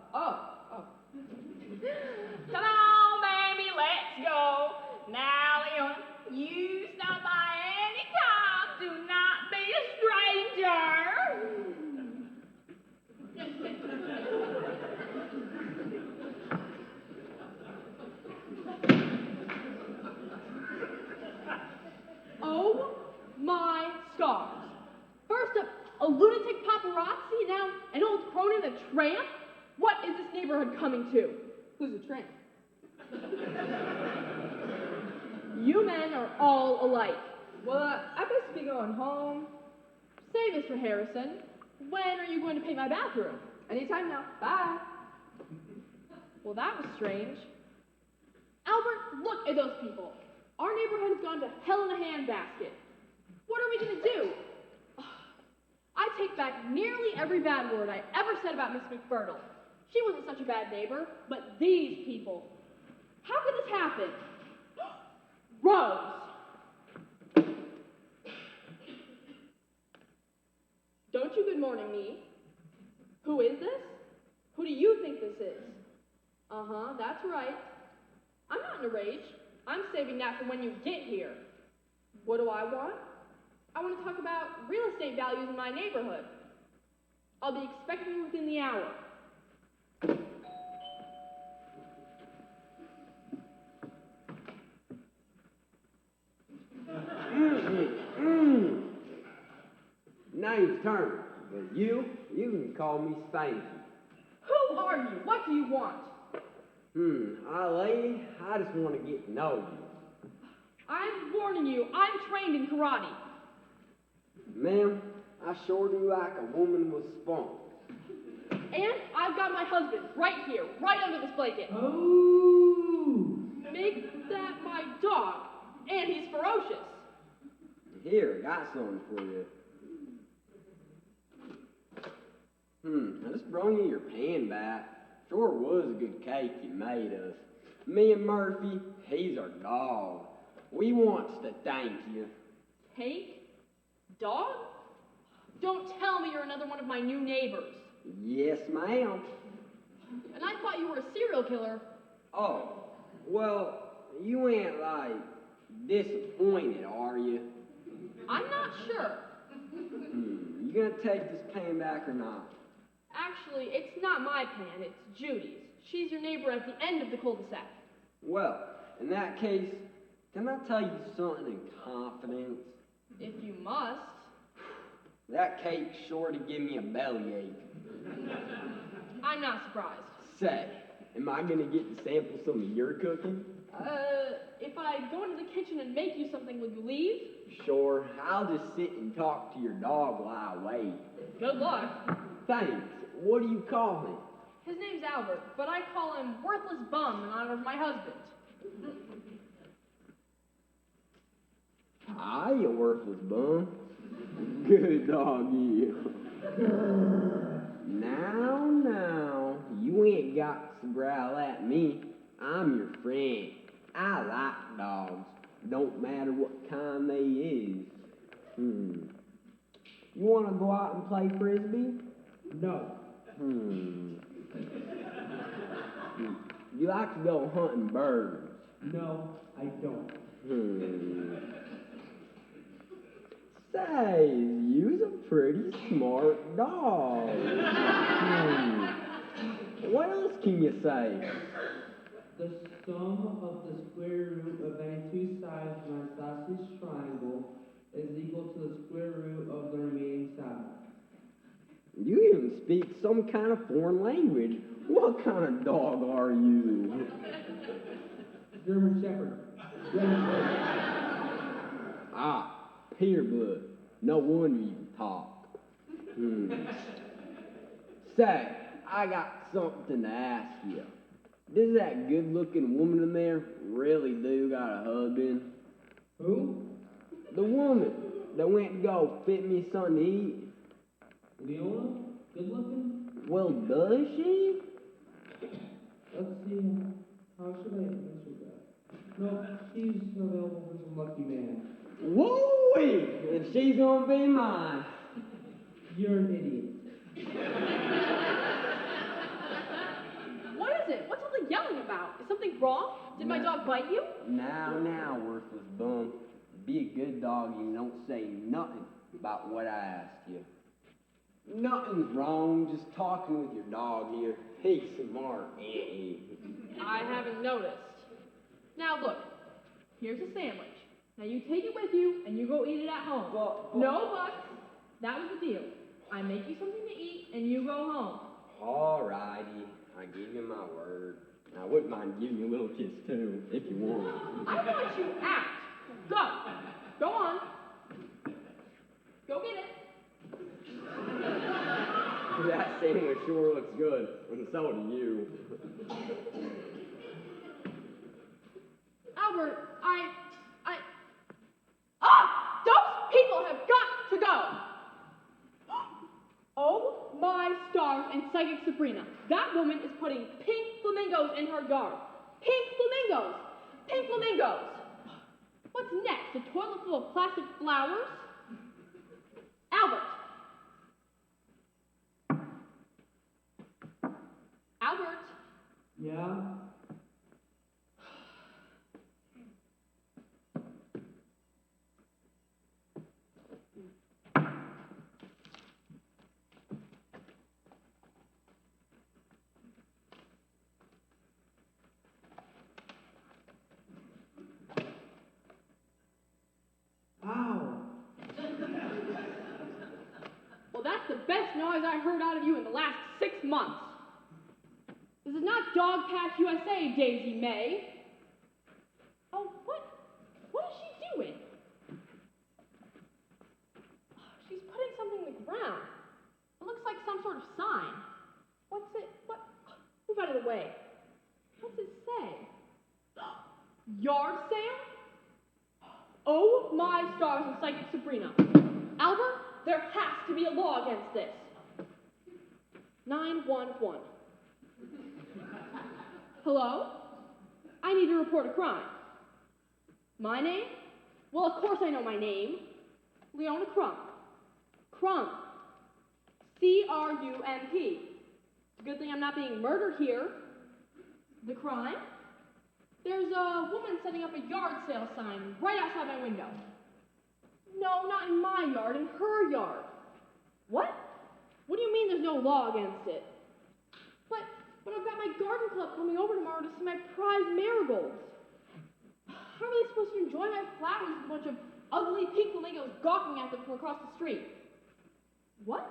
Come on, baby, let's go. Now, Leon, you stop by any time. Do not be a stranger. Oh my stars. First up, a lunatic paparazzi, now an old crone and a tramp? What is this neighborhood coming to? Who's a tramp? You men are all alike. Well, I best be going home. Say, Mr. Harrison, when are you going to paint my bathroom? Anytime now. Bye. Well, that was strange. Albert, look at those people. Our neighborhood has gone to hell in a handbasket. What are we going to do? I take back nearly every bad word I ever said about Miss McFertle. She wasn't such a bad neighbor, but these people. How could this happen? Rose! Don't you good morning me. Who is this? Who do you think this is? Uh-huh, that's right. I'm not in a rage. I'm saving that for when you get here. What do I want? I want to talk about real estate values in my neighborhood. I'll be expecting you within the hour. Name's Turner, but you can call me Spanky. Who are you? What do you want? Lady, I just want to get to know you. I'm warning you, I'm trained in karate. Ma'am, I sure do like a woman with spunk. And I've got my husband right here, right under this blanket. Oh! Make that my dog. And he's ferocious. Here, I got something for you. I just brung you your pan back. Sure was a good cake you made us. Me and Murphy, he's our dog. We wants to thank you. Cake? Dog? Don't tell me you're another one of my new neighbors. Yes, ma'am. And I thought you were a serial killer. Oh, well, you ain't, disappointed, are you? I'm not sure. You gonna take this pan back or not? Actually, it's not my pan, it's Judy's. She's your neighbor at the end of the cul-de-sac. Well, in that case, can I tell you something in confidence? If you must. That cake's sure to give me a bellyache. I'm not surprised. Say, am I gonna get to sample some of your cooking? If I go into the kitchen and make you something, will you leave? Sure, I'll just sit and talk to your dog while I wait. Good luck. Thanks. What do you call him? His name's Albert, but I call him Worthless Bum in honor of my husband. Hi, you worthless bum. Good dog, you. Now, you ain't got to growl at me. I'm your friend. I like dogs. Don't matter what kind they is. You want to go out and play frisbee? No. You like to go hunting birds? No, I don't. Say, you's a pretty smart dog. What else can you say? The sum of the square root of any two sides of an isosceles triangle is equal to the square root of the remaining side. You even speak some kind of foreign language. What kind of dog are you? German Shepherd. Ah, Peterblood. No wonder you can talk. Say, I got something to ask you. Does that good-looking woman in there really do got a husband? Who? The woman that went to go fit me something to eat. Leona? Good looking? Well, does she? Let's see. How should I answer that? No, she's available for some lucky man. Woo-wee! And she's gonna be mine. You're an idiot. What is it? What's all the yelling about? Is something wrong? Did my dog bite you? Now, worthless bum. Be a good dog and don't say nothing about what I asked you. Nothing's wrong, just talking with your dog here. He's smart, ain't he? I haven't noticed. Now look, here's a sandwich. Now you take it with you and you go eat it at home. But- No buts. That was the deal. I make you something to eat and you go home. Alrighty, I give you my word. I wouldn't mind giving you a little kiss too, if you want. I want you out. Go. Go on. Go get it. That sandwich sure looks good, and so do you. Albert, those people have got to go. Oh my stars and psychic Sabrina. That woman is putting pink flamingos in her yard. Pink flamingos. Pink flamingos. What's next? A toilet full of plastic flowers? Albert. Albert. Yeah? Ow! Well, that's the best noise I heard out of you in the last 6 months. This is not Dog Patch USA, Daisy May. Oh, what is she doing? She's putting something in the ground. It looks like some sort of sign. What's it? What? Move out of the way. What's it say? Yard sale? Oh my stars and psychic Sabrina. Albert, there has to be a law against this. 911. Hello? I need to report a crime. My name? Well, of course I know my name. Leona Crump. Crump. C-R-U-M-P. It's a good thing I'm not being murdered here. The crime? There's a woman setting up a yard sale sign right outside my window. No, not in my yard, in her yard. What? What do you mean there's no law against it? But I've got my garden club coming over tomorrow to see my prize marigolds. How are they supposed to enjoy my flowers with a bunch of ugly pink flamingos gawking at them from across the street? What?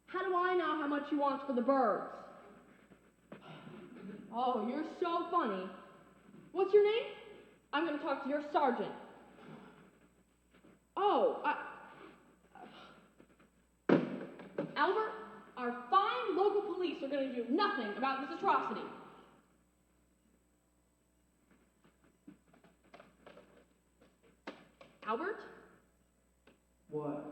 How do I know how much you want for the birds? Oh, you're so funny. What's your name? I'm going to talk to your sergeant. Oh, Albert, our fine local police are going to do nothing about this atrocity. Albert? What?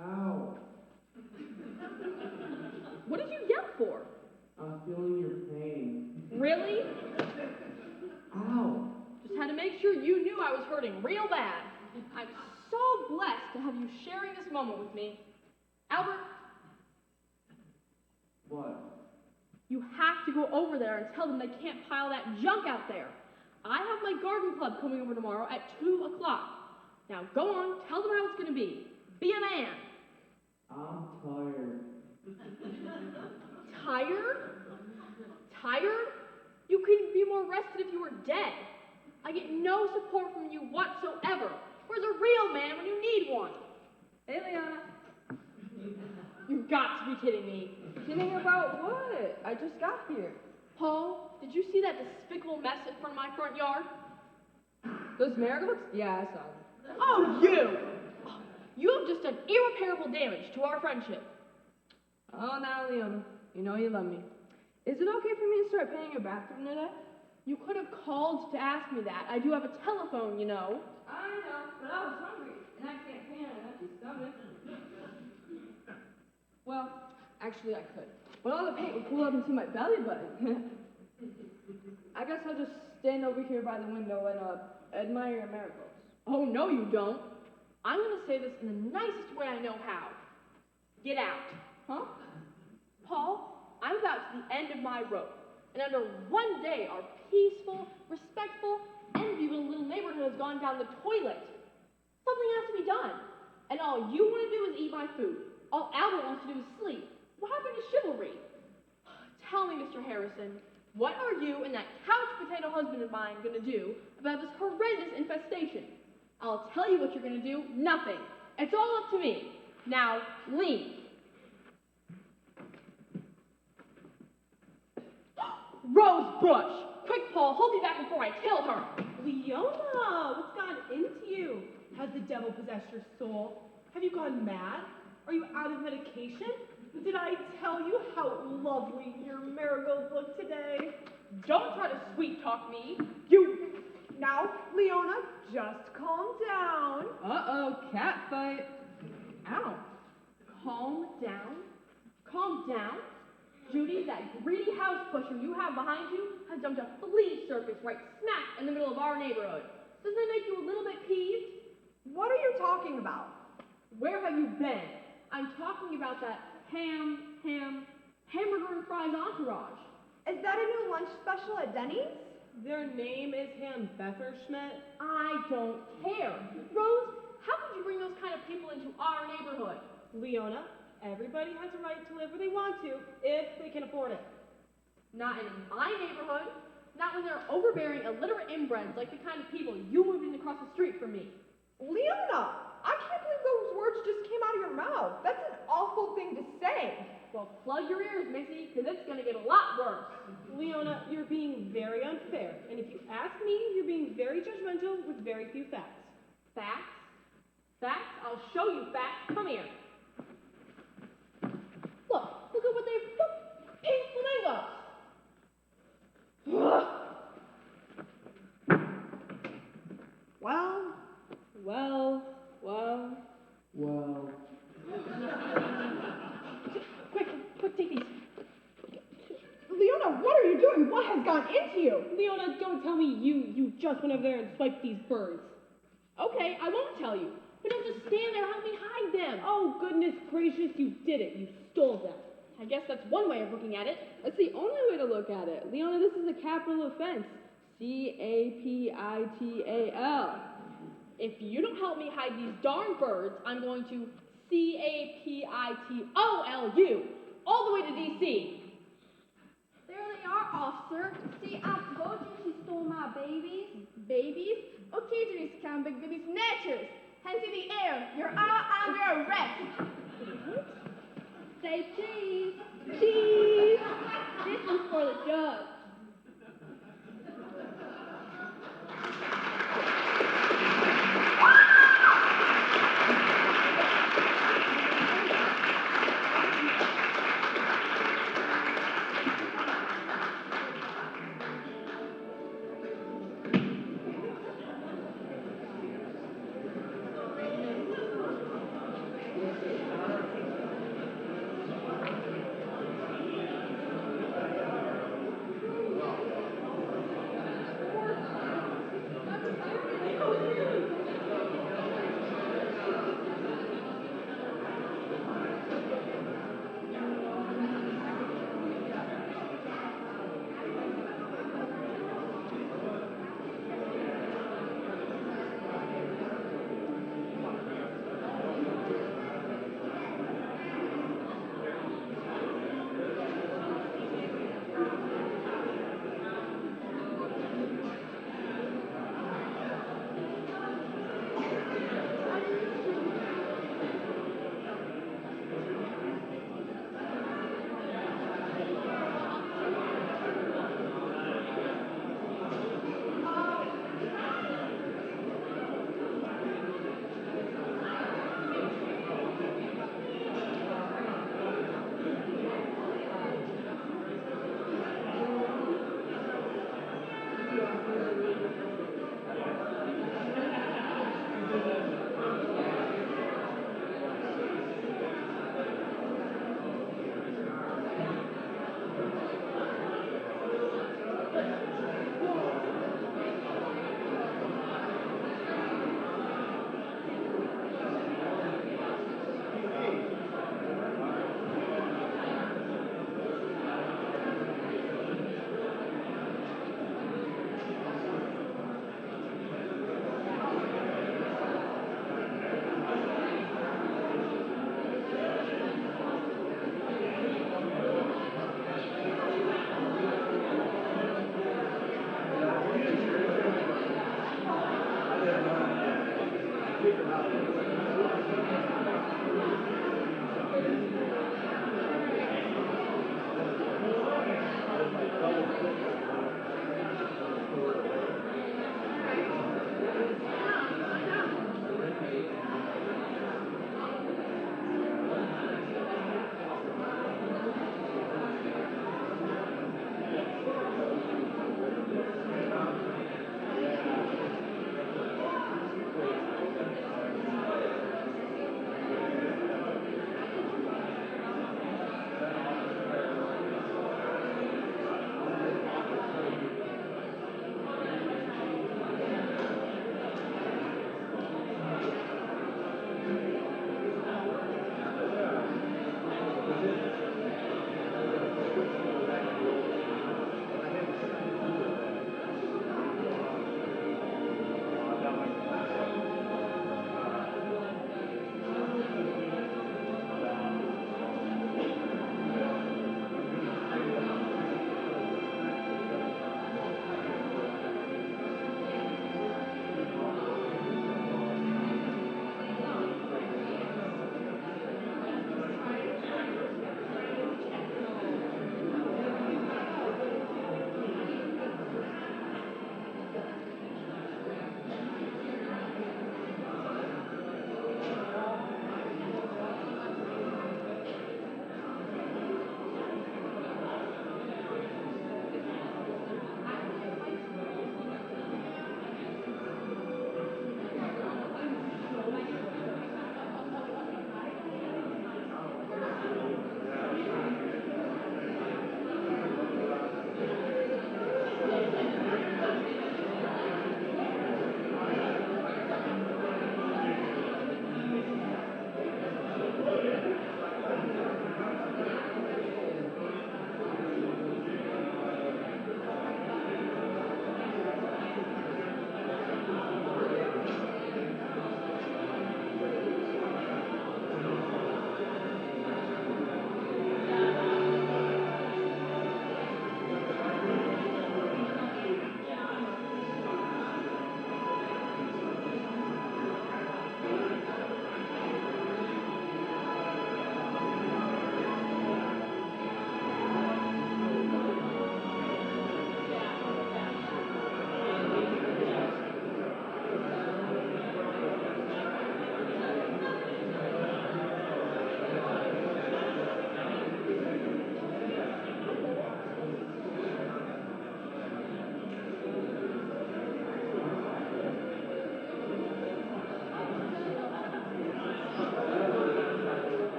Ow! What did you yell for? I'm feeling your pain. Really? Ow! Just had to make sure you knew I was hurting real bad. I'm so blessed to have you sharing this moment with me. Albert, What? you have to go over there and tell them they can't pile that junk out there. I have my garden club coming over tomorrow at 2 o'clock. Now go on, tell them how it's gonna be. Be a man. I'm tired. Tired? Tired? You couldn't be more rested if you were dead. I get no support from you whatsoever. Where's a real man when you need one? Hey, Leona. You've got to be kidding me. Kidding about what? I just got here. Paul, did you see that despicable mess in front of my front yard? Those marigolds? Yeah, I saw them. Oh, you! You have just done irreparable damage to our friendship. Oh, now, Leona, you know you love me. Is it okay for me to start paying your bathroom today? You could have called to ask me that. I do have a telephone, you know. I know, but I was hungry, and I can't pay on an empty stomach. Well, actually I could. But all the paint would cool up into my belly button. I guess I'll just stand over here by the window and admire your marigolds. Oh, no, you don't. I'm going to say this in the nicest way I know how. Get out. Huh? Paul, I'm about to the end of my rope, and under one day our peaceful, respectful, enviable little neighborhood has gone down the toilet. Something has to be done, and all you want to do is eat my food. All Albert wants to do is sleep. What happened to chivalry? Tell me, Mr. Harrison, what are you and that couch potato husband of mine going to do about this horrendous infestation? I'll tell you what you're going to do. Nothing. It's all up to me. Now, leave. Rosebush! Quick, Paul, hold me back before I kill her. Leona, what's gone into you? Has the devil possessed your soul? Have you gone mad? Are you out of medication? Did I tell you how lovely your marigolds look today? Don't try to sweet talk me. You. Now, Leona, just calm down. Uh-oh, cat fight. Ow. Calm down? Calm down? Judy, that greedy house pusher you have behind you has dumped a flea circus right smack in the middle of our neighborhood. Doesn't that make you a little bit peeved? What are you talking about? Where have you been? I'm talking about that hamburger and fries entourage. Is that a new lunch special at Denny's? Their name is Betherschmidt. I don't care. Rose, how could you bring those kind of people into our neighborhood? Leona, everybody has a right to live where they want to, if they can afford it. Not in my neighborhood. Not when they're overbearing, illiterate inbreds like the kind of people you moved in across the street from me. Leona, I can't believe those words just came out of your mouth. That's an awful thing to say. Well, plug your ears, Missy, because it's going to get a lot worse. Leona, you're being very unfair, and if you ask me, you're being very judgmental with very few facts. Facts? Facts? I'll show you facts. Come here. Look at what they've pink flamingos. Well, Quick, take these. Leona, what are you doing? What has gone into you? Leona, don't tell me you just went over there and swiped these birds. Okay, I won't tell you. But don't just stand there. Help me hide them. Oh, goodness gracious, you did it. You stole them. I guess that's one way of looking at it. That's the only way to look at it. Leona, this is a capital offense. C-A-P-I-T-A-L. If you don't help me hide these darn birds, I'm going to C-A-P-I-T-O-L-U all the way to D.C. There they are, officer. See, I told you she stole my babies. Babies? Okay, Denise, count big baby snatchers. Hands in the air. You're all under arrest. Say cheese. Cheese. This one's for the judge.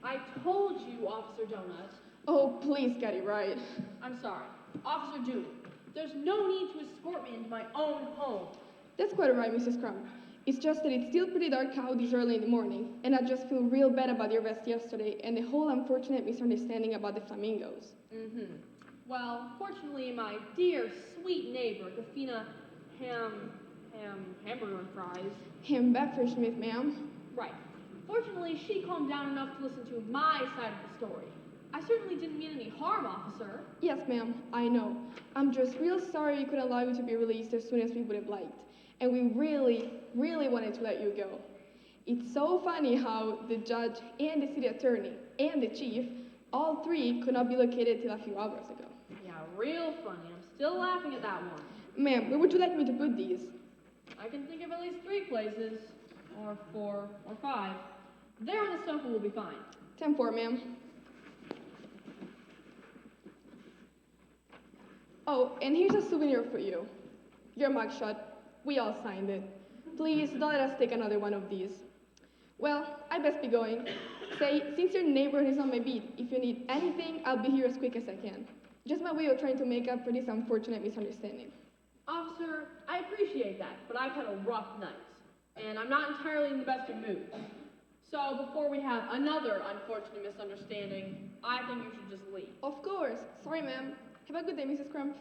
I told you, Officer Donut. Oh, please get it right. I'm sorry. Officer Judy, there's no need to escort me into my own home. That's quite all right, Mrs. Crumb. It's just that it's still pretty dark out this early in the morning, and I just feel real bad about the arrest yesterday and the whole unfortunate misunderstanding about the flamingos. Mm-hmm. Well, fortunately, my dear, sweet neighbor, Defina Hamburger and Fries. Smith, ma'am. Right. Fortunately, she calmed down enough to listen to my side of the story. I certainly didn't mean any harm, officer. Yes, ma'am, I know. I'm just real sorry we couldn't allow you to be released as soon as we would have liked. And we really, really wanted to let you go. It's so funny how the judge and the city attorney and the chief, all three could not be located till a few hours ago. Yeah, real funny. I'm still laughing at that one. Ma'am, where would you like me to put these? I can think of at least 3 places, or 4, or 5. There on the sofa will be fine. 10-4, ma'am. Oh, and here's a souvenir for you. Your mugshot. We all signed it. Please don't let us take another one of these. Well, I best be going. Say, since your neighborhood is on my beat, if you need anything, I'll be here as quick as I can. Just my way of trying to make up for this unfortunate misunderstanding. Officer, I appreciate that, but I've had a rough night, and I'm not entirely in the best of moods. So before we have another unfortunate misunderstanding, I think you should just leave. Of course. Sorry, ma'am. Have a good day, Mrs. Crump.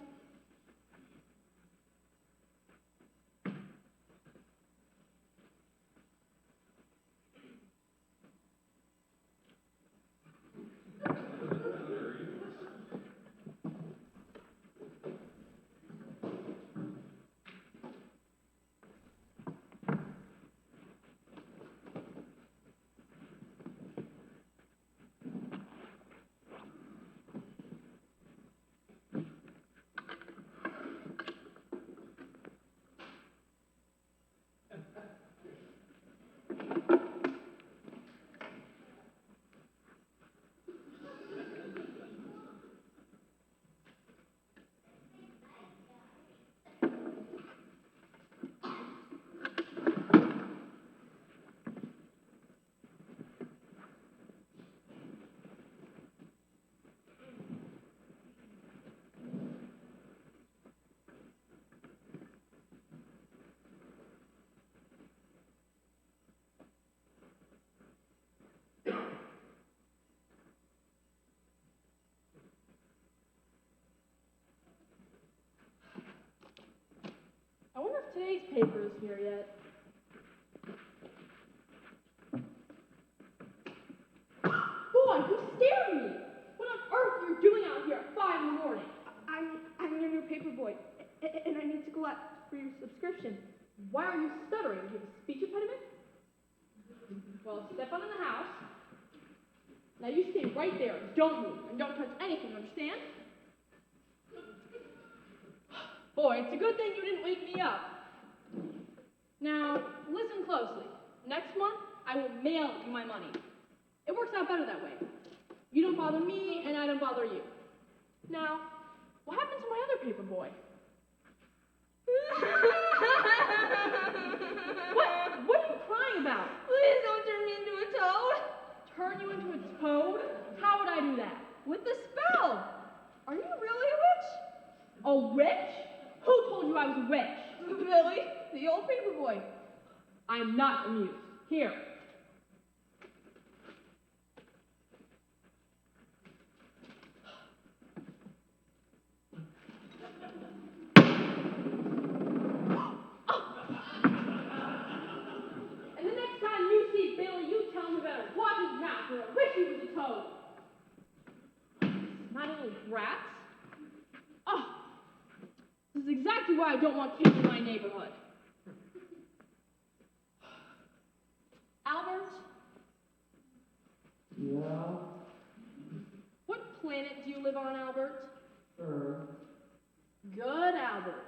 I wonder if today's paper is here yet. Boy, you scared me! What on earth are you doing out here at 5 in the morning? I'm your new paper boy, and I need to go out for your subscription. Why are you stuttering? Do you have a speech impediment? Well, step on in the house. Now you stay right there. Don't move, and don't touch anything, understand? Boy, it's a good thing you didn't wake me up. Now, listen closely. Next month, I will mail you my money. It works out better that way. You don't bother me, and I don't bother you. Now, what happened to my other paper boy? What are you crying about? Please don't turn me into a toad. Turn you into a toad? How would I do that? With the spell. Are you really a witch? A witch? Who told you I was a witch? Billy, the old paper boy. I am not amused. Here. And the next time you see Billy, you tell him better watch his mouth or I wish he was a toad. Not little brats. Oh, this is exactly why I don't want kids in my neighborhood. Albert, Yeah? what planet do you live on, Albert? Earth. Good, Albert.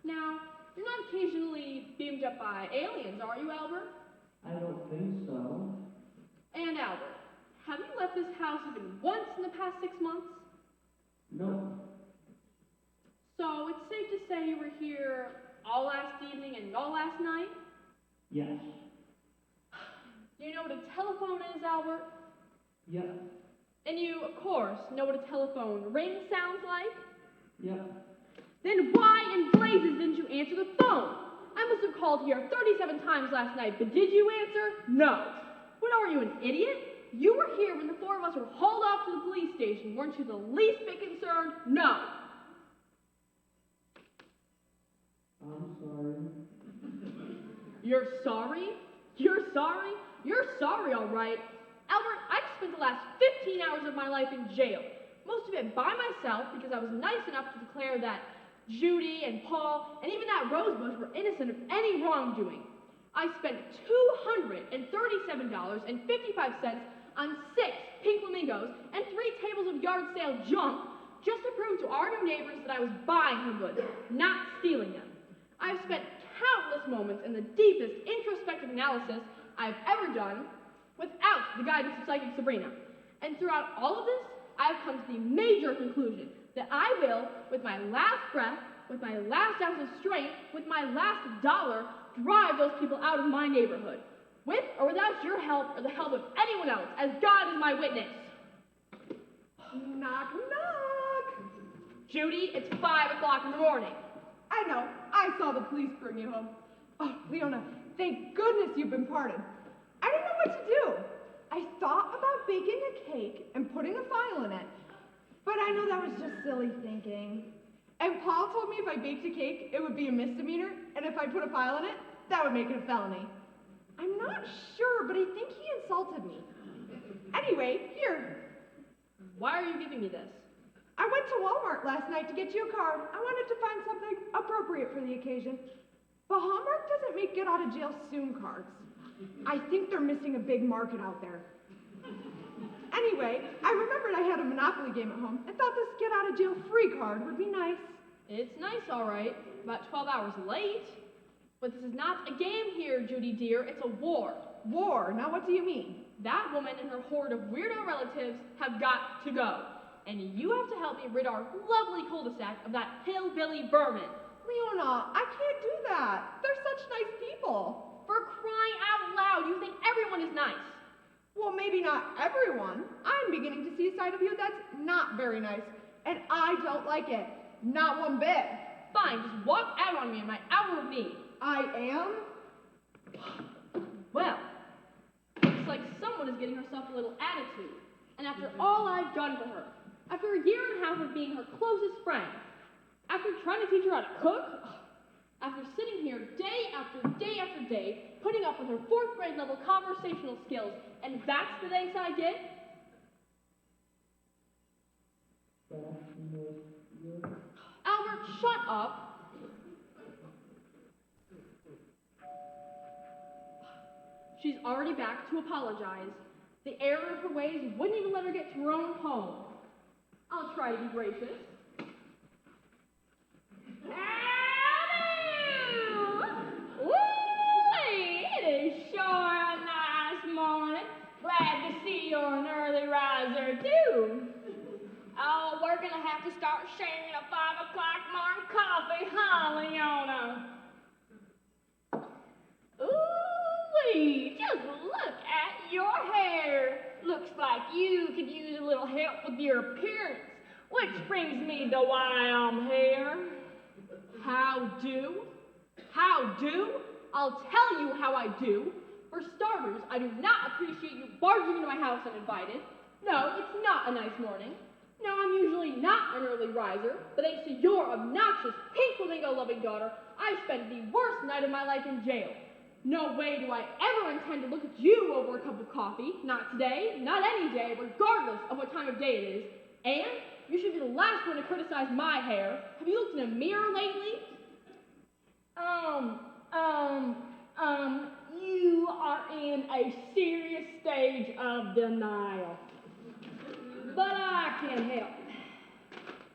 Now, you're not occasionally beamed up by aliens, are you, Albert? I don't think so. And Albert, have you left this house even once in the past 6 months? No. So it's safe to say you were here all last evening and all last night? Yes. Do you know what a telephone is, Albert? Yep. And you, of course, know what a telephone ring sounds like? Yep. Then why in blazes didn't you answer the phone? I must have called here 37 times last night, but did you answer? No. What are you, an idiot? You were here when the four of us were hauled off to the police station. Weren't you the least bit concerned? No. I'm sorry. You're sorry? You're sorry? You're sorry, all right. Albert, I've spent the last 15 hours of my life in jail. Most of it by myself because I was nice enough to declare that Judy and Paul and even that Rosebud were innocent of any wrongdoing. I spent $237.55 on 6 pink flamingos and 3 tables of yard sale junk just to prove to our new neighbors that I was buying her goods, not stealing them. I've spent countless moments in the deepest introspective analysis I've ever done without the guidance of Psychic Sabrina. And throughout all of this, I've come to the major conclusion that I will, with my last breath, with my last ounce of strength, with my last dollar, drive those people out of my neighborhood. With or without your help or the help of anyone else, as God is my witness. Knock, knock. Judy, it's 5 o'clock in the morning. I know. I saw the police bring you home. Oh, Leona, thank goodness you've been pardoned. I didn't know what to do. I thought about baking a cake and putting a file in it, but I know that was just silly thinking. And Paul told me if I baked a cake, it would be a misdemeanor, and if I put a file in it, that would make it a felony. I'm not sure, but I think he insulted me. Anyway, here. Why are you giving me this? I went to Walmart last night to get you a card. I wanted to find something appropriate for the occasion. But Hallmark doesn't make get out of jail soon cards. I think they're missing a big market out there. Anyway, I remembered I had a Monopoly game at home and thought this get out of jail free card would be nice. It's nice, all right. About 12 hours late. But this is not a game here, Judy dear. It's a war. War? Now what do you mean? That woman and her horde of weirdo relatives have got to go. And you have to help me rid our lovely cul-de-sac of that hillbilly vermin. Leona, I can't do that. They're such nice people. For crying out loud, you think everyone is nice. Well, maybe not everyone. I'm beginning to see a side of you that's not very nice. And I don't like it. Not one bit. Fine, just walk out on me in my hour of need. I am? Well, looks like someone is getting herself a little attitude. And after all I've done for her, after a year and a half of being her closest friend, after trying to teach her how to cook, after sitting here day after day after day, putting up with her 4th grade level conversational skills, and that's the thanks I get? Albert, shut up. She's already back to apologize. The error of her ways wouldn't even let her get to her own home. I'll try to be gracious. It is sure a nice morning. Glad to see you're an early riser, too. Oh, we're gonna have to start sharing a 5 o'clock morning coffee, huh, Leona? Ooh-wee, just look at your hair. Looks like you could use a little help with your appearance, which brings me to why I'm here. How do? How do? I'll tell you how I do. For starters, I do not appreciate you barging into my house uninvited. No, it's not a nice morning. No, I'm usually not an early riser, but thanks to your obnoxious pink flamingo-loving daughter, I spent the worst night of my life in jail. No way do I ever intend to look at you over a cup of coffee. Not today, not any day, regardless of what time of day it is. And you should be the last one to criticize my hair. Have you looked in a mirror lately? You are in a serious stage of denial. But I can help.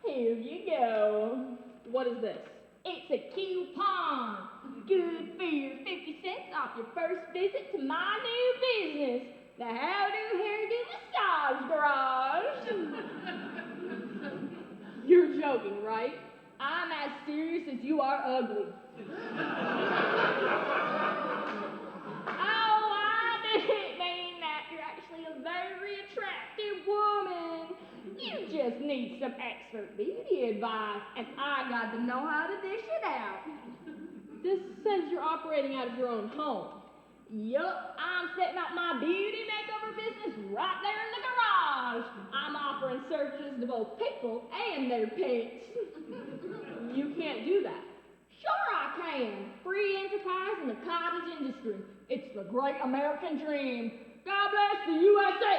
Here you go. What is this? It's a coupon. Good for your 50 cents off your first visit to my new business, the How-Do Hairdo Massage Garage. You're joking, right? I'm as serious as you are ugly. Oh, I didn't mean that. You're actually a very attractive woman. You just need some expert beauty advice, and I got to know how to dish it out. This says you're operating out of your own home. Yup, I'm setting up my beauty makeover business right there in the garage. I'm offering services to both people and their pets. You can't do that. Sure I can. Free enterprise in the cottage industry. It's the great American dream. God bless the USA.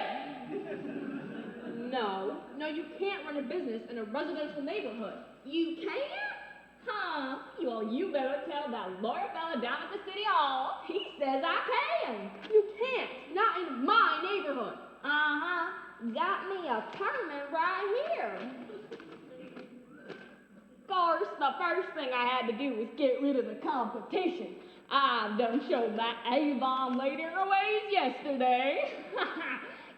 No, you can't run a business in a residential neighborhood. You can't? Huh? Well, you better tell that lawyer fella down at the city hall. He says I can. You can't. Not in my neighborhood. Uh-huh. Got me a permit right here. Of course, the first thing I had to do was get rid of the competition. I done showed that Avon lady her ways yesterday.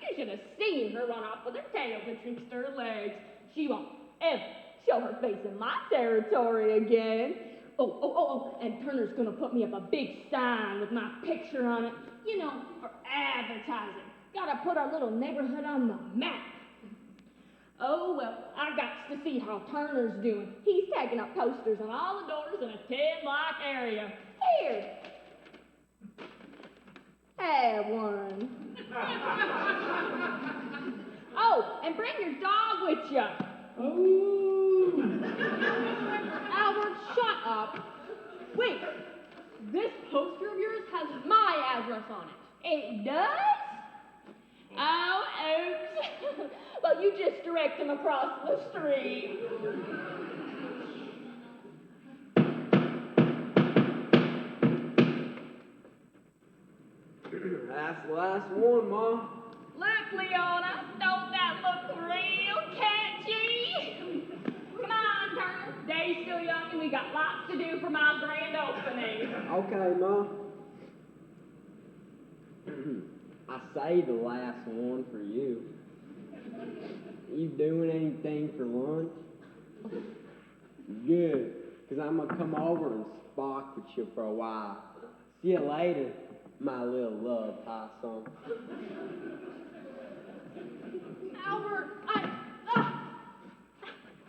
You should have seen her run off with her tail betwixt her legs. She won't ever show her face in my territory again. Oh, and Turner's gonna put me up a big sign with my picture on it. You know, for advertising. Gotta put our little neighborhood on the map. Oh, well, I got to see how Turner's doing. He's taking up posters on all the doors in a 10-block area. Here. Have one. Oh, and bring your dog with you. Oh! Albert, shut up. Wait, this poster of yours has my address on it. It does? Oh, oops. Well, you just direct him across the street. That's the last one, Ma. Look, Leona, don't that look real catchy? Come on, Turner. Day's still young and we got lots to do for my grand opening. Okay, Ma. I saved the last one for you. You doing anything for lunch? Good, because I'm going to come over and spark with you for a while. See you later, my little love possum. Albert,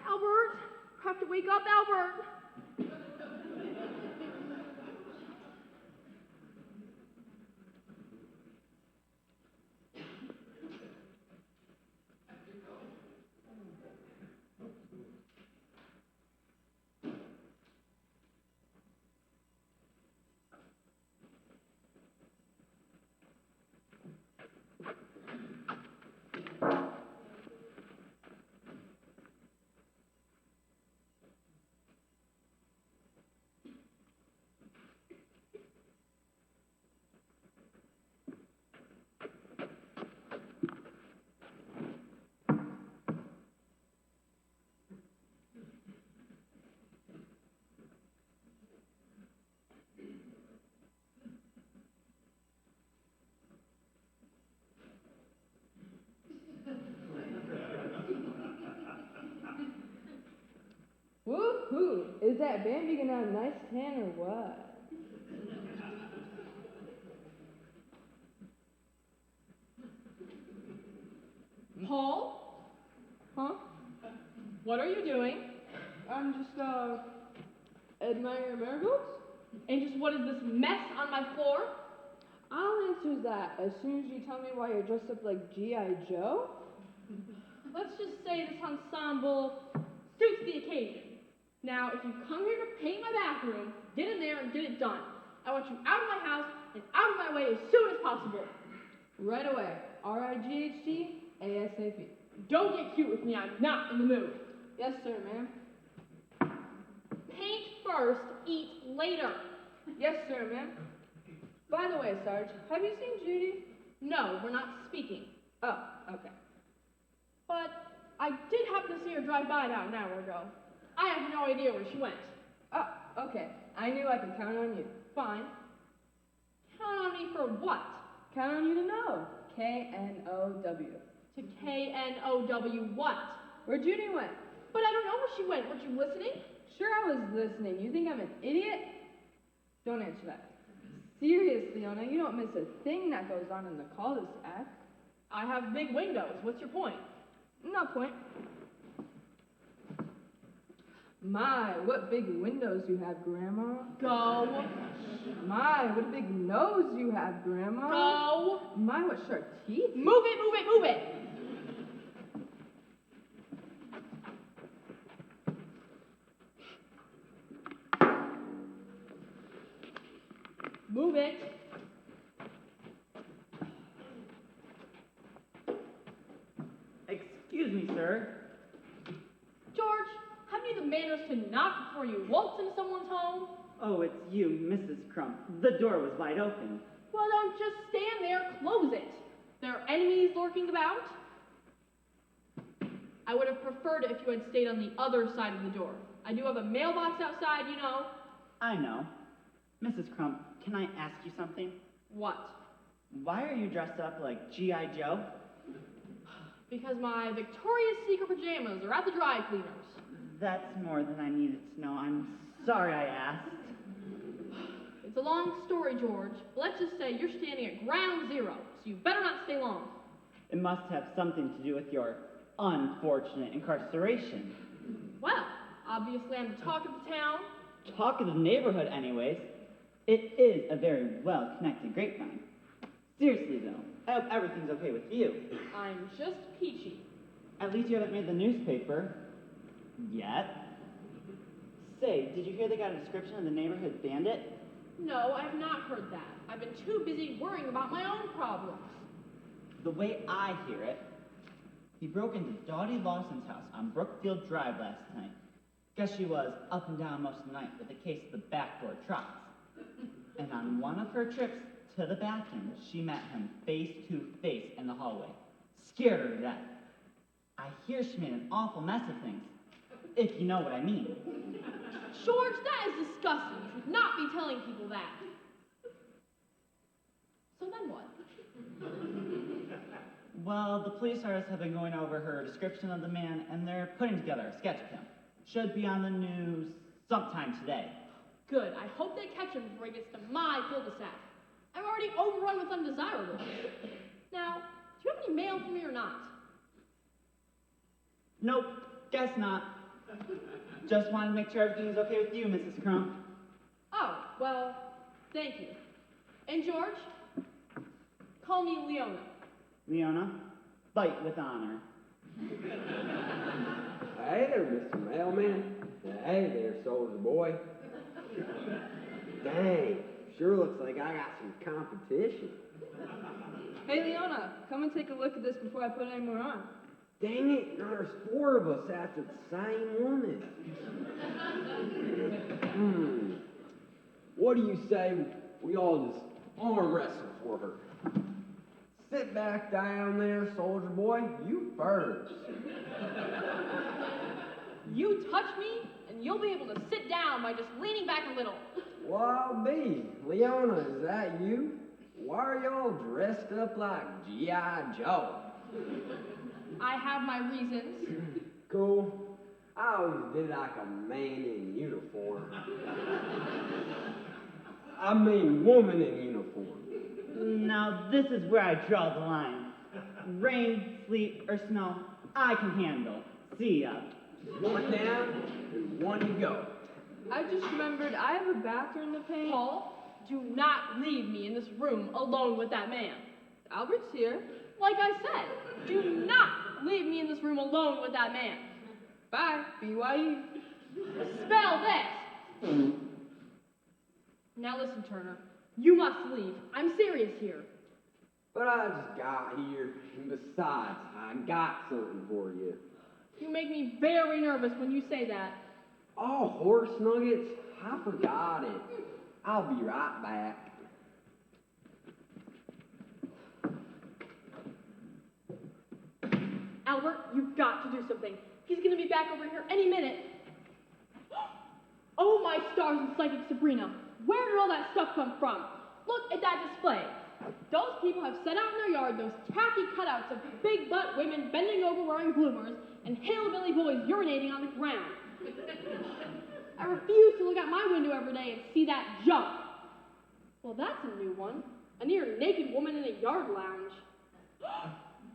Albert, have to wake up, Albert. Woo-hoo! Is that Bambi gonna have a nice tan or what? Paul? Huh? What are you doing? I'm just, admiring marigolds? And just what is this mess on my floor? I'll answer that as soon as you tell me why you're dressed up like G.I. Joe. Let's just say this ensemble suits the occasion. Now, if you come here to paint my bathroom, get in there and get it done. I want you out of my house and out of my way as soon as possible. Right away. R-I-G-H-T, A-S-A-P. Don't get cute with me, I'm not in the mood. Yes, sir, ma'am. Paint first, eat later. Yes, sir, ma'am. By the way, Sarge, have you seen Judy? No, we're not speaking. Oh, okay. But I did happen to see her drive by about an hour ago. I have no idea where she went. Oh, okay. I knew I could count on you. Fine. Count on me for what? Count on you to know. K-N-O-W. To K-N-O-W what? Where Judy went. But I don't know where she went. Weren't you listening? Sure I was listening. You think I'm an idiot? Don't answer that. Seriously, Leona, you don't miss a thing that goes on in the cul-de-sac. I have big windows. What's your point? No point. My, what big windows you have, Grandma. Go. My, what a big nose you have, Grandma. Go. My, what sharp teeth. Move it, move it, move it. Move it. Excuse me, sir. George, have you the manners to knock before you waltz into someone's home? Oh, it's you, Mrs. Crump. The door was wide open. Well, don't just stand there, close it. There are enemies lurking about. I would have preferred it if you had stayed on the other side of the door. I do have a mailbox outside, you know. I know. Mrs. Crump, can I ask you something? What? Why are you dressed up like G.I. Joe? Because my Victoria's Secret pajamas are at the dry cleaners. That's more than I needed to know. I'm sorry I asked. It's a long story, George. But let's just say you're standing at ground zero, so you better not stay long. It must have something to do with your unfortunate incarceration. Well, obviously I'm the talk of the town. Talk of the neighborhood, anyways. It is a very well-connected grapevine. Seriously, though, I hope everything's okay with you. I'm just peachy. At least you haven't made the newspaper. Yet. Say, did you hear they got a description of the neighborhood bandit? No, I have not heard that. I've been too busy worrying about my own problems. The way I hear it, he broke into Dottie Lawson's house on Brookfield Drive last night. Guess she was up and down most of the night with a case of the backdoor trots. And on one of her trips to the bathroom, she met him face to face in the hallway. Scared her to death. I hear she made an awful mess of things, if you know what I mean. George, that is disgusting. You should not be telling people that. So then what? Well, the police artists have been going over her description of the man, and they're putting together a sketch of him. Should be on the news sometime today. Good. I hope they catch him before he gets to my cul-de-sac. I'm already overrun with undesirables. Now, do you have any mail for me or not? Nope, guess not. Just wanted to make sure everything is okay with you, Mrs. Crump. Oh, well, thank you. And George, call me Leona. Leona, fight with honor. Hey there, Mr. Mailman. Hey there, soldier boy. Dang, sure looks like I got some competition. Hey, Leona, come and take a look at this before I put any more on. Dang it, now there's 4 of us after the same woman. What do you say we all just arm wrestle for her? Sit back down there, soldier boy. You first. You touch me, and you'll be able to sit down by just leaning back a little. Well, I'll be. Leona, is that you? Why are y'all dressed up like G.I. Joe? I have my reasons. Cool. I always did like a man in uniform. I mean, woman in uniform. Now, this is where I draw the line. Rain, sleet, or snow, I can handle. See ya. One down and one to go. I just remembered I have a bathroom to paint. Paul, do not leave me in this room alone with that man. Albert's here. Like I said, do not leave me in this room alone with that man. Bye, BYE. Spell this! Now listen, Turner. You must leave. I'm serious here. But I just got here, and besides, I got something for you. You make me very nervous when you say that. Oh, horse nuggets, I forgot it. I'll be right back. Albert, you've got to do something. He's gonna be back over here any minute. Oh my stars and psychic Sabrina, where did all that stuff come from? Look at that display. Those people have set out in their yard those tacky cutouts of big butt women bending over wearing bloomers and hillbilly boys urinating on the ground. I refuse to look out my window every day and see that junk. Well, that's a new one. A near naked woman in a yard lounge.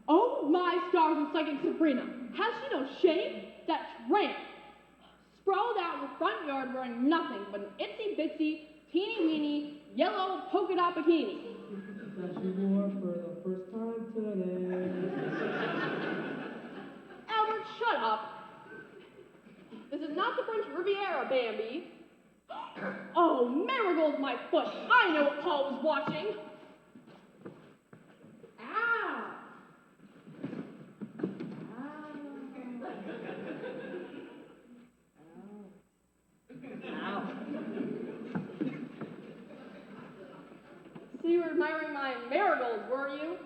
Oh my stars and psychic Sabrina, has she no shame? That tramp. sprawled out in the front yard wearing nothing but an itsy-bitsy, teeny-weeny, yellow polka dot bikini. That you wore for the first time today. Albert, shut up. This is not the French Riviera, Bambi. Oh, Marigold's my foot. I know what Paul was watching. Ow. So you were admiring my marigolds, were you?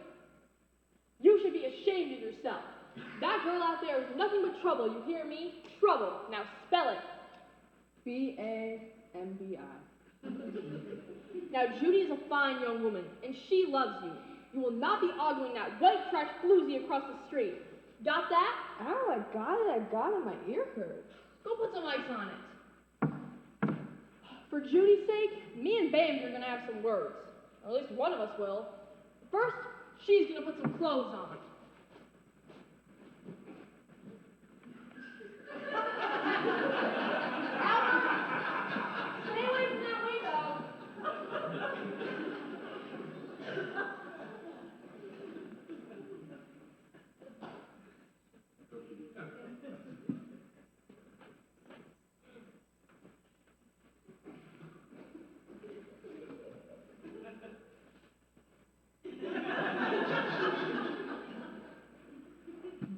You should be ashamed of yourself. That girl out there is nothing but trouble, you hear me? Trouble. Now spell it. B-A-M-B-I. Now Judy is a fine young woman, and she loves you. You will not be ogling that white trash floozy across the street. Got that? Ow, I got it. My ear hurts. Go put some ice on it. For Judy's sake, me and Bambi are gonna have some words. Or at least one of us will. First, she's gonna put some clothes on. Albert, stay away from that window.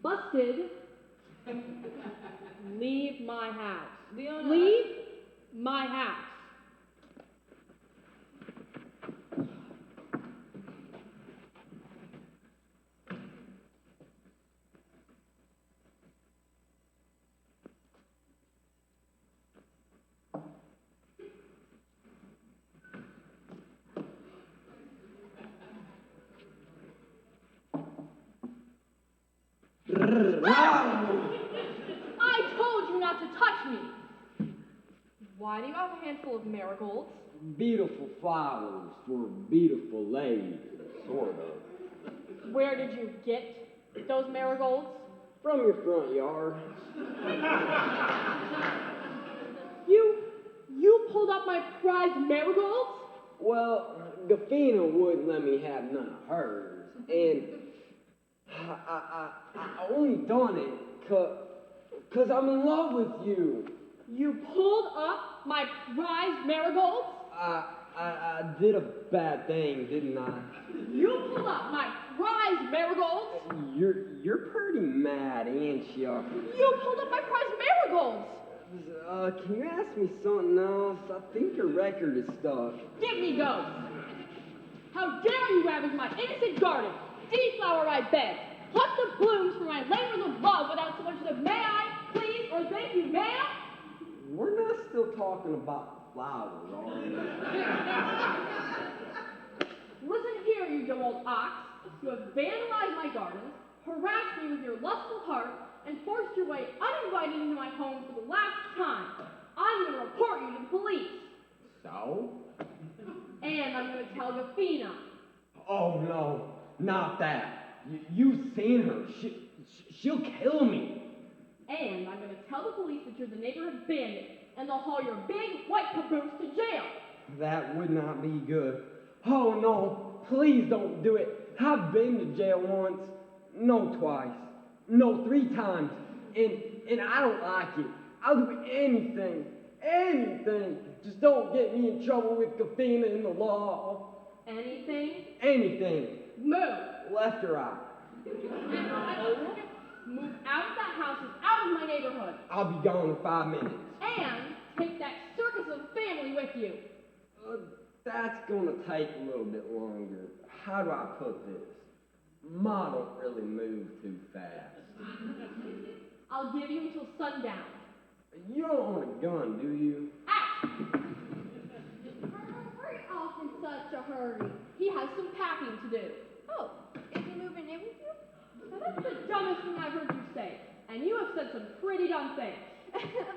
Busted. Leave my house. Leona. Leave my house. I told you not to touch me. Why do you have a handful of marigolds? Beautiful flowers for beautiful ladies, sort of. Where did you get those marigolds? From your front yard. You pulled up my prized marigolds? Well, Gafina wouldn't let me have none of hers, and I only done it 'cause I'm in love with you. You pulled up my prized marigolds? I did a bad thing, didn't I? You pulled up my prized marigolds? You're pretty mad, ain't you? You pulled up my prized marigolds! Can you ask me something else? I think your record is stuck. Give me those! How dare you ravage my innocent garden, deflower my bed, pluck the blooms from my labors of love without so much as a may I, please, or thank you, ma'am? We're not still talking about flowers, are we? Listen here, you dumb old ox. You have vandalized my garden, harassed me with your lustful heart, and forced your way uninvited into my home for the last time. I'm going to report you to the police. So? And I'm going to tell Gafina. Oh, no, not that. You've seen her. She'll kill me. And I'm going to tell the police that you're the neighborhood bandit, and they'll haul your big white caboose to jail. That would not be good. Oh, no, please don't do it. I've been to jail once. No, twice. No, 3 times. And I don't like it. I'll do anything. Just don't get me in trouble with Gafina and the law. Anything? Anything. Move. Left or right. No. Move out of that house and out of my neighborhood. I'll be gone in 5 minutes. And take that circus of a family with you. That's gonna take a little bit longer. How do I put this? Ma don't really move too fast. I'll give you until sundown. You don't want a gun, do you? Out! Hurry off in such a hurry. He has some packing to do. Oh, is he moving in with you? Now that's the dumbest thing I've heard you say. And you have said some pretty dumb things.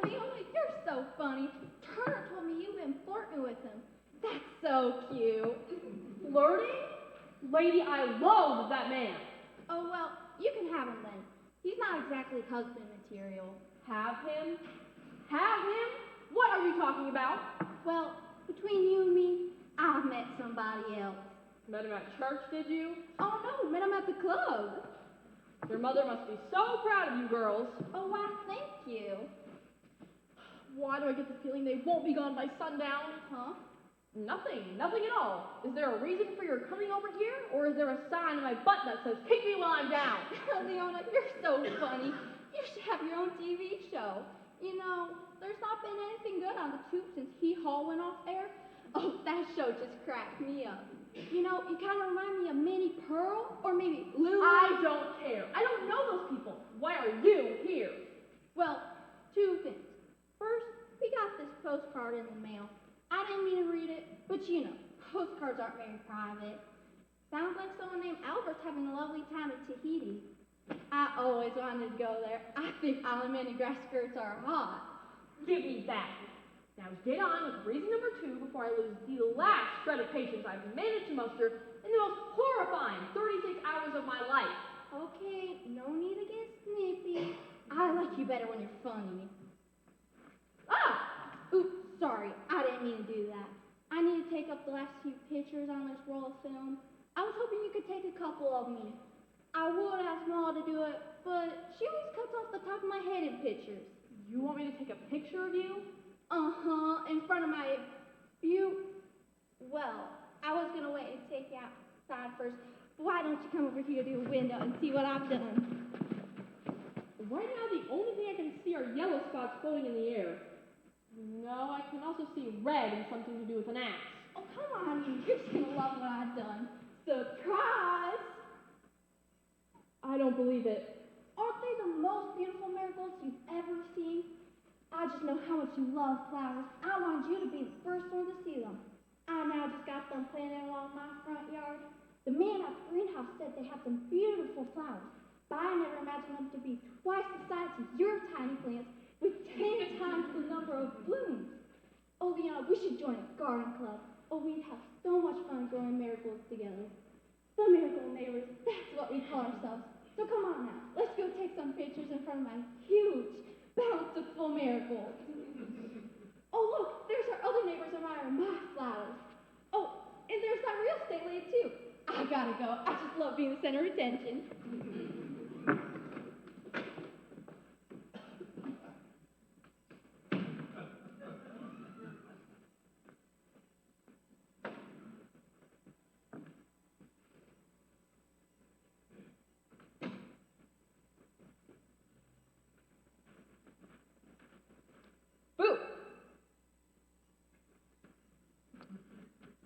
Leona, you're so funny. Turner told me you've been flirting with him. That's so cute. Flirting? Lady, I loathe that man. Oh, well, you can have him then. He's not exactly husband material. Have him? Have him? What are you talking about? Well, between you and me, I've met somebody else. Met him at church, did you? Oh no, met him at the club. Your mother must be so proud of you girls. Oh, why, thank you. Why do I get the feeling they won't be gone by sundown? Huh? Nothing at all. Is there a reason for your coming over here? Or is there a sign on my butt that says, kick me while I'm down? Leona, you're so funny. You should have your own TV show. You know, there's not been anything good on the tube since Hee Haw went off air. Oh, that show just cracked me up. You know, you kind of remind me of Minnie Pearl, or maybe Lou. I don't care. I don't know those people. Why are you here? Well, two things. First, we got this postcard in the mail. I didn't mean to read it, but you know, postcards aren't very private. Sounds like someone named Albert's having a lovely time at Tahiti. I always wanted to go there. I think Alamani grass skirts are hot. Give me that. Now get on with reason number 2 before I lose the last shred of patience I've managed to muster in the most horrifying 36 hours of my life. Okay, no need to get snippy. I like you better when you're funny. Ah! Oops, sorry, I didn't mean to do that. I need to take up the last few pictures on this roll of film. I was hoping you could take a couple of me. I would ask Ma to do it, but she always cuts off the top of my head in pictures. You want me to take a picture of you? Uh-huh, in front of my well, I was gonna wait and take you outside first, but why don't you come over here to the window and see what I've done? Right now, the only thing I can see are yellow spots floating in the air. No, I can also see red and something to do with an axe. Oh, come on, you're just gonna love what I've done. Surprise! I don't believe it. Aren't they the most beautiful marigolds you've ever seen? I just know how much you love flowers. I wanted you to be the first one to see them. I now just got them planted along my front yard. The man at the greenhouse said they have some beautiful flowers, but I never imagined them to be twice the size of your tiny plants with 10 times the number of blooms. Oh, Leona, we should join a garden club. Oh, we'd have so much fun growing marigolds together. The Miracle Neighbors, that's what we call ourselves. So come on now, let's go take some pictures in front of my huge, bountiful marigolds. Oh, look, there's our other neighbors admiring my flowers. Oh, and there's that real estate lady, too. I gotta go. I just love being the center of attention. Boo!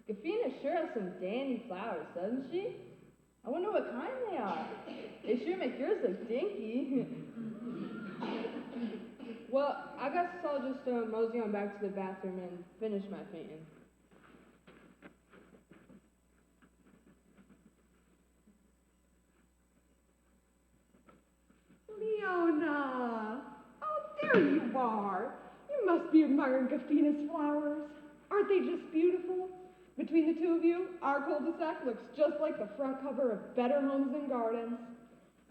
Gafina sure has some dandy flowers, doesn't she? I wonder what kind they are. They sure make yours look dinky. Well, I guess I'll just mosey on back to the bathroom and finish my painting. Leona! Oh, there you are. You must be admiring Gafina's flowers. Aren't they just beautiful? Between the two of you, our cul-de-sac looks just like the front cover of Better Homes and Gardens.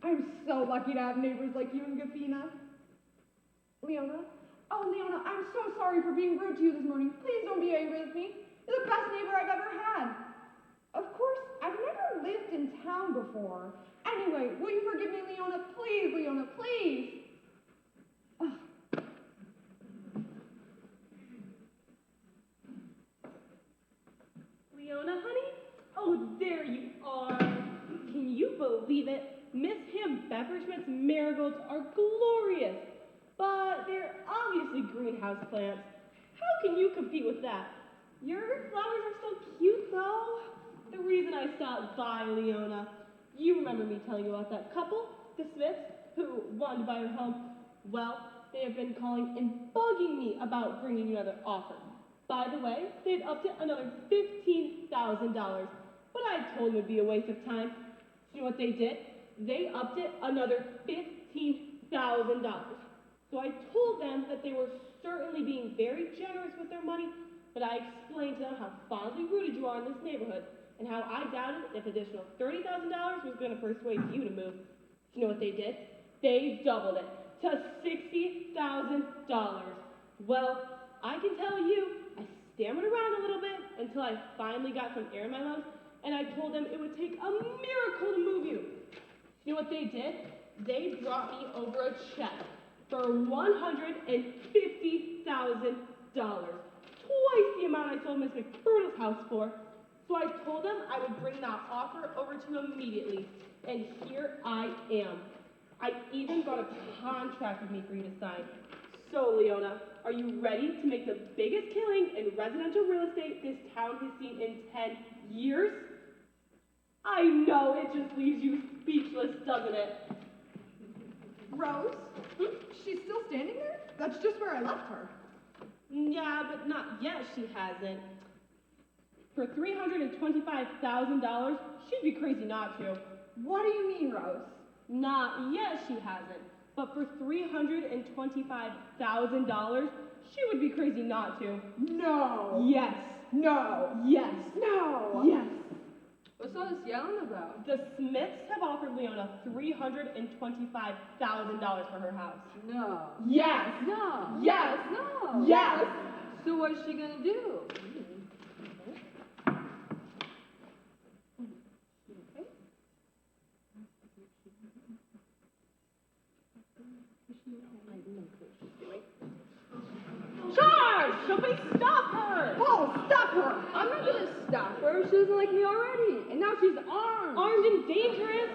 I'm so lucky to have neighbors like you and Gafina. Leona? Oh, Leona, I'm so sorry for being rude to you this morning. Please don't be angry with me. You're the best neighbor I've ever had. Of course, I've never lived in town before. Anyway, will you forgive me, Leona? Please, Leona, please. Ugh. Leona, honey? Oh, there you are. Can you believe it? Miss Ham Beverschmidt's marigolds are glorious, but they're obviously greenhouse plants. How can you compete with that? Your flowers are so cute, though. The reason I stopped by, Leona, you remember me telling you about that couple, the Smiths, who wanted to buy your home? Well, they have been calling and bugging me about bringing you another offer. By the way, they had upped it another $15,000, but I told them it would be a waste of time. You know what they did? They upped it another $15,000. So I told them that they were certainly being very generous with their money, but I explained to them how fondly rooted you are in this neighborhood, and how I doubted if additional $30,000 was going to persuade you to move. You know what they did? They doubled it to $60,000. Well, I can tell you, I stammered around a little bit until I finally got some air in my lungs, and I told them it would take a miracle to move you. You know what they did? They brought me over a check for $150,000, twice the amount I sold Miss McCurdle's house for. So I told them I would bring that offer over to them immediately, and here I am. I even got a contract with me for you to sign. So, Leona, are you ready to make the biggest killing in residential real estate this town has seen in 10 years? I know, it just leaves you speechless, doesn't it? Rose? She's still standing there? That's just where I left her. Yeah, but not yet, she hasn't. For $325,000, she'd be crazy not to. What do you mean, Rose? Not yet, she hasn't. But for $325,000, she would be crazy not to. No. Yes. No. Yes. No. Yes. What's all this yelling about? The Smiths have offered Leona $325,000 for her house. No. Yes. No. Yes. No. Yes. So what's she gonna do? Charge! Somebody stop her! Oh, stop her! I'm not gonna stop her. She doesn't like me already. And now she's armed. Armed and dangerous.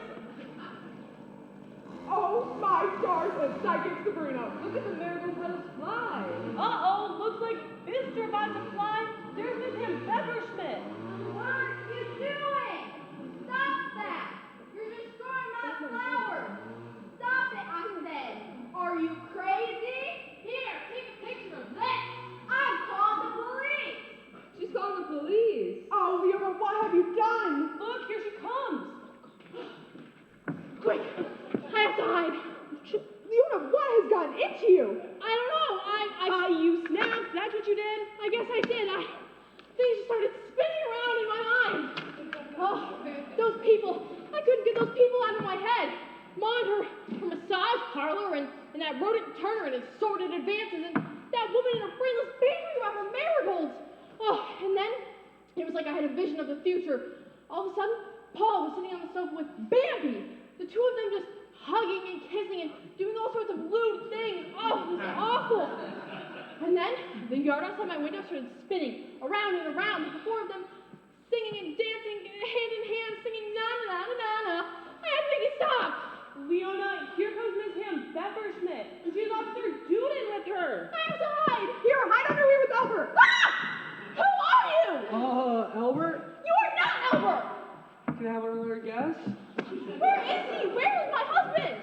Oh, my stars and psychic Sabrina! Look at the miracles let us fly. Uh-oh, looks like fists are about to fly. There's Miss Pepperschmidt. What are you doing? Stop that! You're destroying my flowers! Stop it, I said! Are you crazy? Here, take a picture of this! I'm calling the police! She's calling the police. Oh, Leona, what have you done? Look, here she comes. Quick! I have to hide. Leona, what has gotten into you? I don't know. You snapped. That's what you did. I guess I did. Things just started spinning around in my mind. Oh, those people. I couldn't get those people out of my head. Mind her massage parlor and that rodent Turner and his sordid advances and that woman in her brainless bakery about her marigolds. Oh, and then it was like I had a vision of the future. All of a sudden, Paul was sitting on the sofa with Bambi. The two of them just hugging and kissing and doing all sorts of lewd things. Oh, it was awful. And then the yard outside my window started spinning around and around, the four of them singing and dancing hand in hand, singing na na na na na. I had to make it stop. Leona, here comes Miss Pepperschmidt. And she's Officer Duden with her. I have to hide. Here, hide under here with Albert. Ah! Who are you? Albert? You are not Albert. Can I have another guess? Where is he? Where is my husband?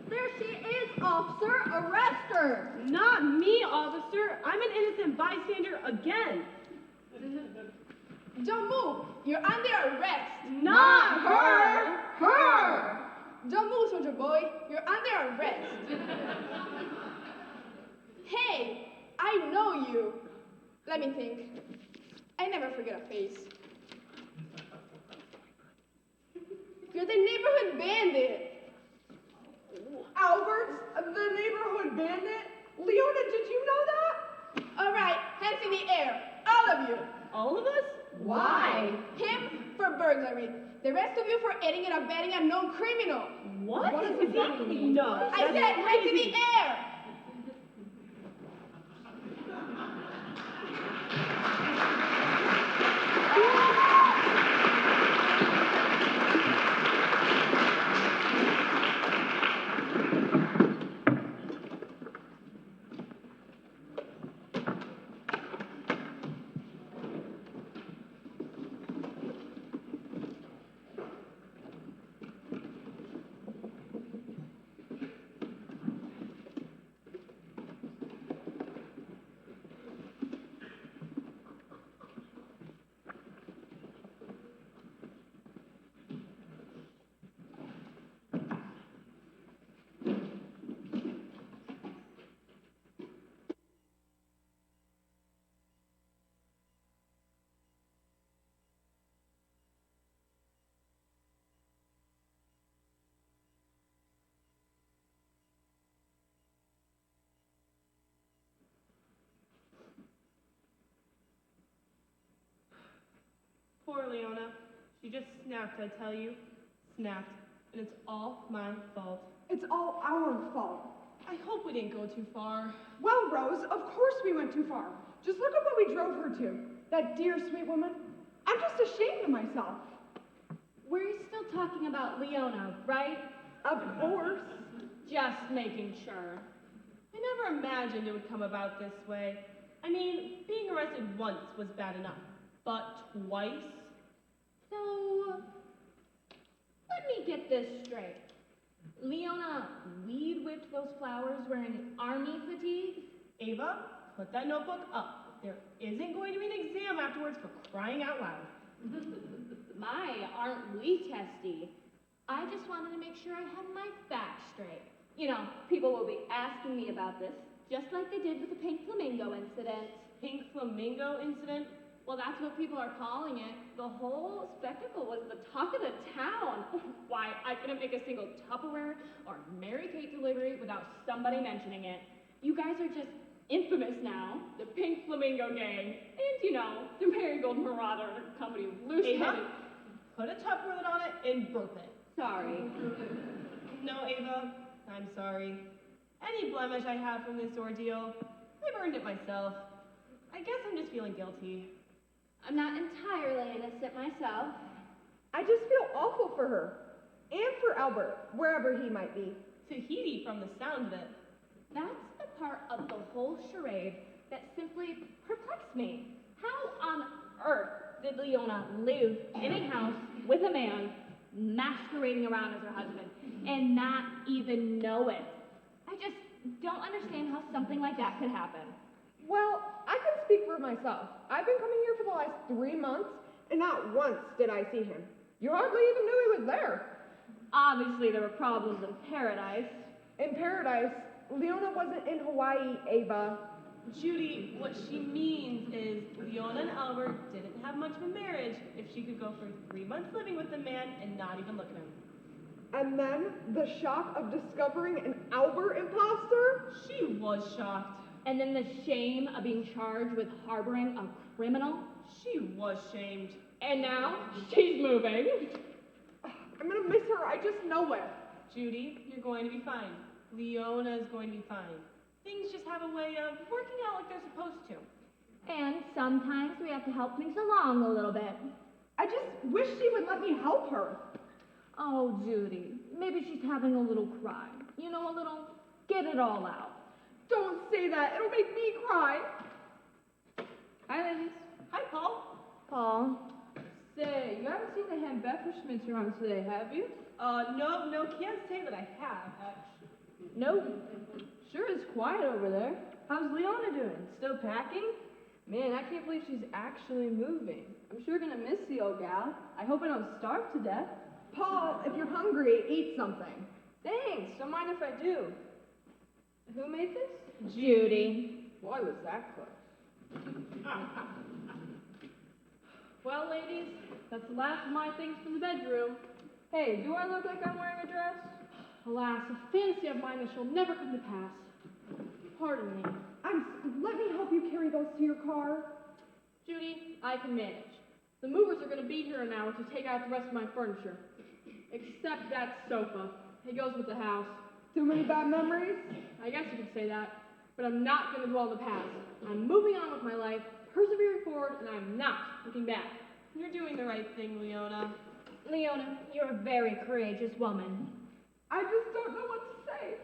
There she is, officer! Arrest her! Not me, officer. I'm an innocent bystander again. Don't move. You're under arrest. Not her. Her. Don't move, soldier boy. You're under arrest. Hey, I know you. Let me think. I never forget a face. You're the neighborhood bandit. Albert, the neighborhood bandit? Leona, did you know that? All right, hands in the air. All of you. All of us? Why? Him for burglary. The rest of you for aiding and abetting a known criminal. What? What does that mean? No. I said hands in the air. Poor Leona. She just snapped, I tell you. Snapped. And it's all my fault. It's all our fault. I hope we didn't go too far. Well, Rose, of course we went too far. Just look at what we drove her to. That dear, sweet woman. I'm just ashamed of myself. We're still talking about Leona, right? Of course. Just making sure. I never imagined it would come about this way. I mean, being arrested once was bad enough, but twice? So, let me get this straight. Leona weed whipped those flowers wearing army fatigues? Ava, put that notebook up. There isn't going to be an exam afterwards for crying out loud. My, aren't we testy? I just wanted to make sure I have my facts straight. You know, people will be asking me about this, just like they did with the pink flamingo incident. Pink flamingo incident? Well, that's what people are calling it. The whole spectacle was the talk of the town. Why, I couldn't make a single Tupperware or Mary Kate delivery without somebody mentioning it. You guys are just infamous now, the Pink Flamingo Gang, and you know, the Marigold Marauder Company of loose-headed... Ava, put a Tupperware lid on it and burp it. Sorry. No, Ava, I'm sorry. Any blemish I have from this ordeal, I've earned it myself. I guess I'm just feeling guilty. I'm not entirely innocent myself. I just feel awful for her. And for Albert, wherever he might be. Tahiti from the sound of it. That's the part of the whole charade that simply perplexed me. How on earth did Leona live in a house with a man masquerading around as her husband and not even know it? I just don't understand how something like that could happen. Well, I can speak for myself. I've been coming here for the last 3 months, and not once did I see him. You hardly even knew he was there. Obviously, there were problems in paradise. In paradise, Leona wasn't in Hawaii, Ava. Judy, what she means is Leona and Albert didn't have much of a marriage if she could go for 3 months living with a man and not even look at him. And then the shock of discovering an Albert imposter? She was shocked. And then the shame of being charged with harboring a criminal. She was shamed. And now she's moving. I'm gonna miss her, I just know it. Judy, you're going to be fine. Leona's going to be fine. Things just have a way of working out like they're supposed to. And sometimes we have to help things along a little bit. I just wish she would let me help her. Oh, Judy, maybe she's having a little cry. You know, a little get it all out. Don't say that, it'll make me cry. Hi, ladies. Hi, Paul. Paul. Say, you haven't seen the Hambefferschmidts around today, have you? No, can't say that I have, actually. Nope. Sure is quiet over there. How's Leona doing? Still packing? Man, I can't believe she's actually moving. I'm sure gonna miss the old gal. I hope I don't starve to death. Paul, if you're hungry, eat something. Thanks, don't mind if I do. Who made this? Judy. Boy, was that close. Well, ladies, that's the last of my things from the bedroom. Hey, do I look like I'm wearing a dress? Alas, a fantasy of mine that shall never come to pass. Pardon me. Let me help you carry those to your car. Judy, I can manage. The movers are going to be here in an hour to take out the rest of my furniture. Except that sofa. It goes with the house. Too many bad memories? I guess you could say that. But I'm not going to dwell on the past. I'm moving on with my life, persevering forward, and I'm not looking back. You're doing the right thing, Leona. Leona, you're a very courageous woman. I just don't know what to say.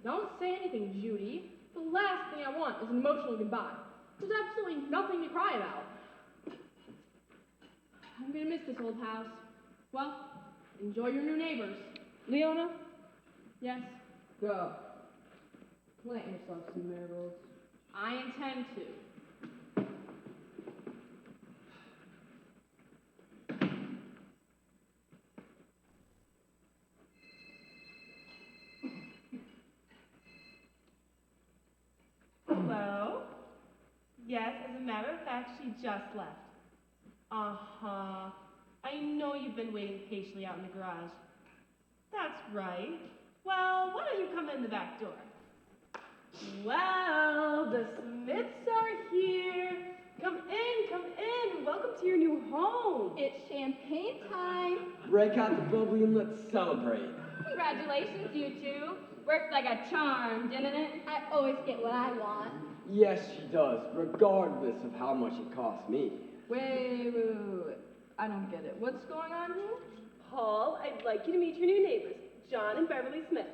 Don't say anything, Judy. The last thing I want is an emotional goodbye. There's absolutely nothing to cry about. I'm gonna miss this old house. Well, enjoy your new neighbors. Leona, Yes, go. Plant yourself some marigolds. I intend to. Hello? Yes, as a matter of fact, she just left. Uh-huh. I know you've been waiting patiently out in the garage. That's right. Well, why don't you come in the back door? Well, the Smiths are here. Come in, come in. Welcome to your new home. It Break out the bubbly and let's celebrate. Congratulations, you two. Worked like a charm, didn't it? I always get what I want. Yes, she does, regardless of how much it costs me. Wait. I don't get it. What's going on here? Paul, I'd like you to meet your new neighbors, John and Beverly Smith,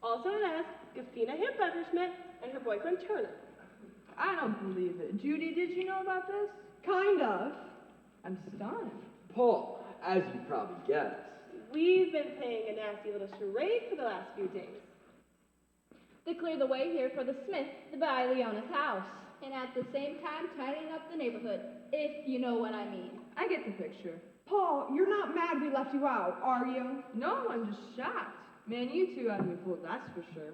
also known as Gafina Hipbecker Smith and her boyfriend Turner. I don't believe it. Judy, did you know about this? Kind of. I'm stunned. Paul, as you probably guessed. We've been playing a nasty little charade for the last few days. To clear the way here for the Smiths to buy Leona's house. And at the same time, tidying up the neighborhood, if you know what I mean. I get the picture. Paul, you're not mad we left you out, are you? No, I'm just shocked. Man, you two had me fooled, that's for sure.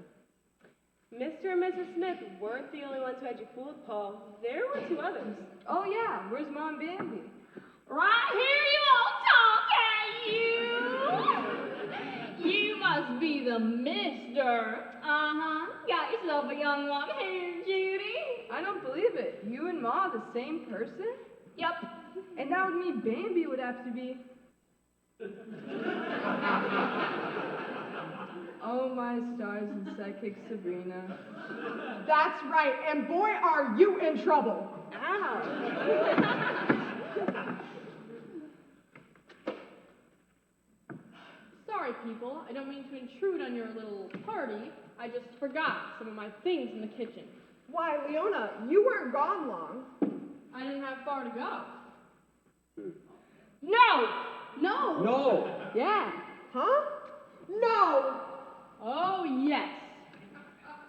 Mr. and Mrs. Smith weren't the only ones who had you fooled, Paul. There were two others. Oh yeah, where's Mom Bambi? Right here, you old talk, you must be the mister. Uh-huh. Got yourself a young one here, Judy. I don't believe it. You and Ma the same person? Yep. And that would mean Bambi would have to be... Oh, my stars and psychic Sabrina. That's right, and boy, are you in trouble. Ow! Sorry, people. I don't mean to intrude on your little party. I just forgot some of my things in the kitchen. Why, Leona, you weren't gone long. I didn't have far to go. No! No! Yeah. Huh? No! Oh, yes.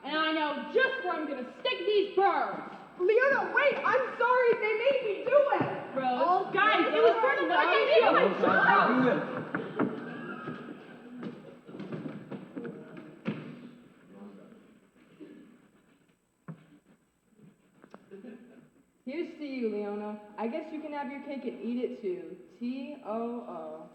And I know just where I'm gonna stick these birds. Leona, wait, I'm sorry, they made me do it. Rose, Guys, it was for the No, Here's to you, Leona. I guess you can have your cake and eat it too. T-O-O.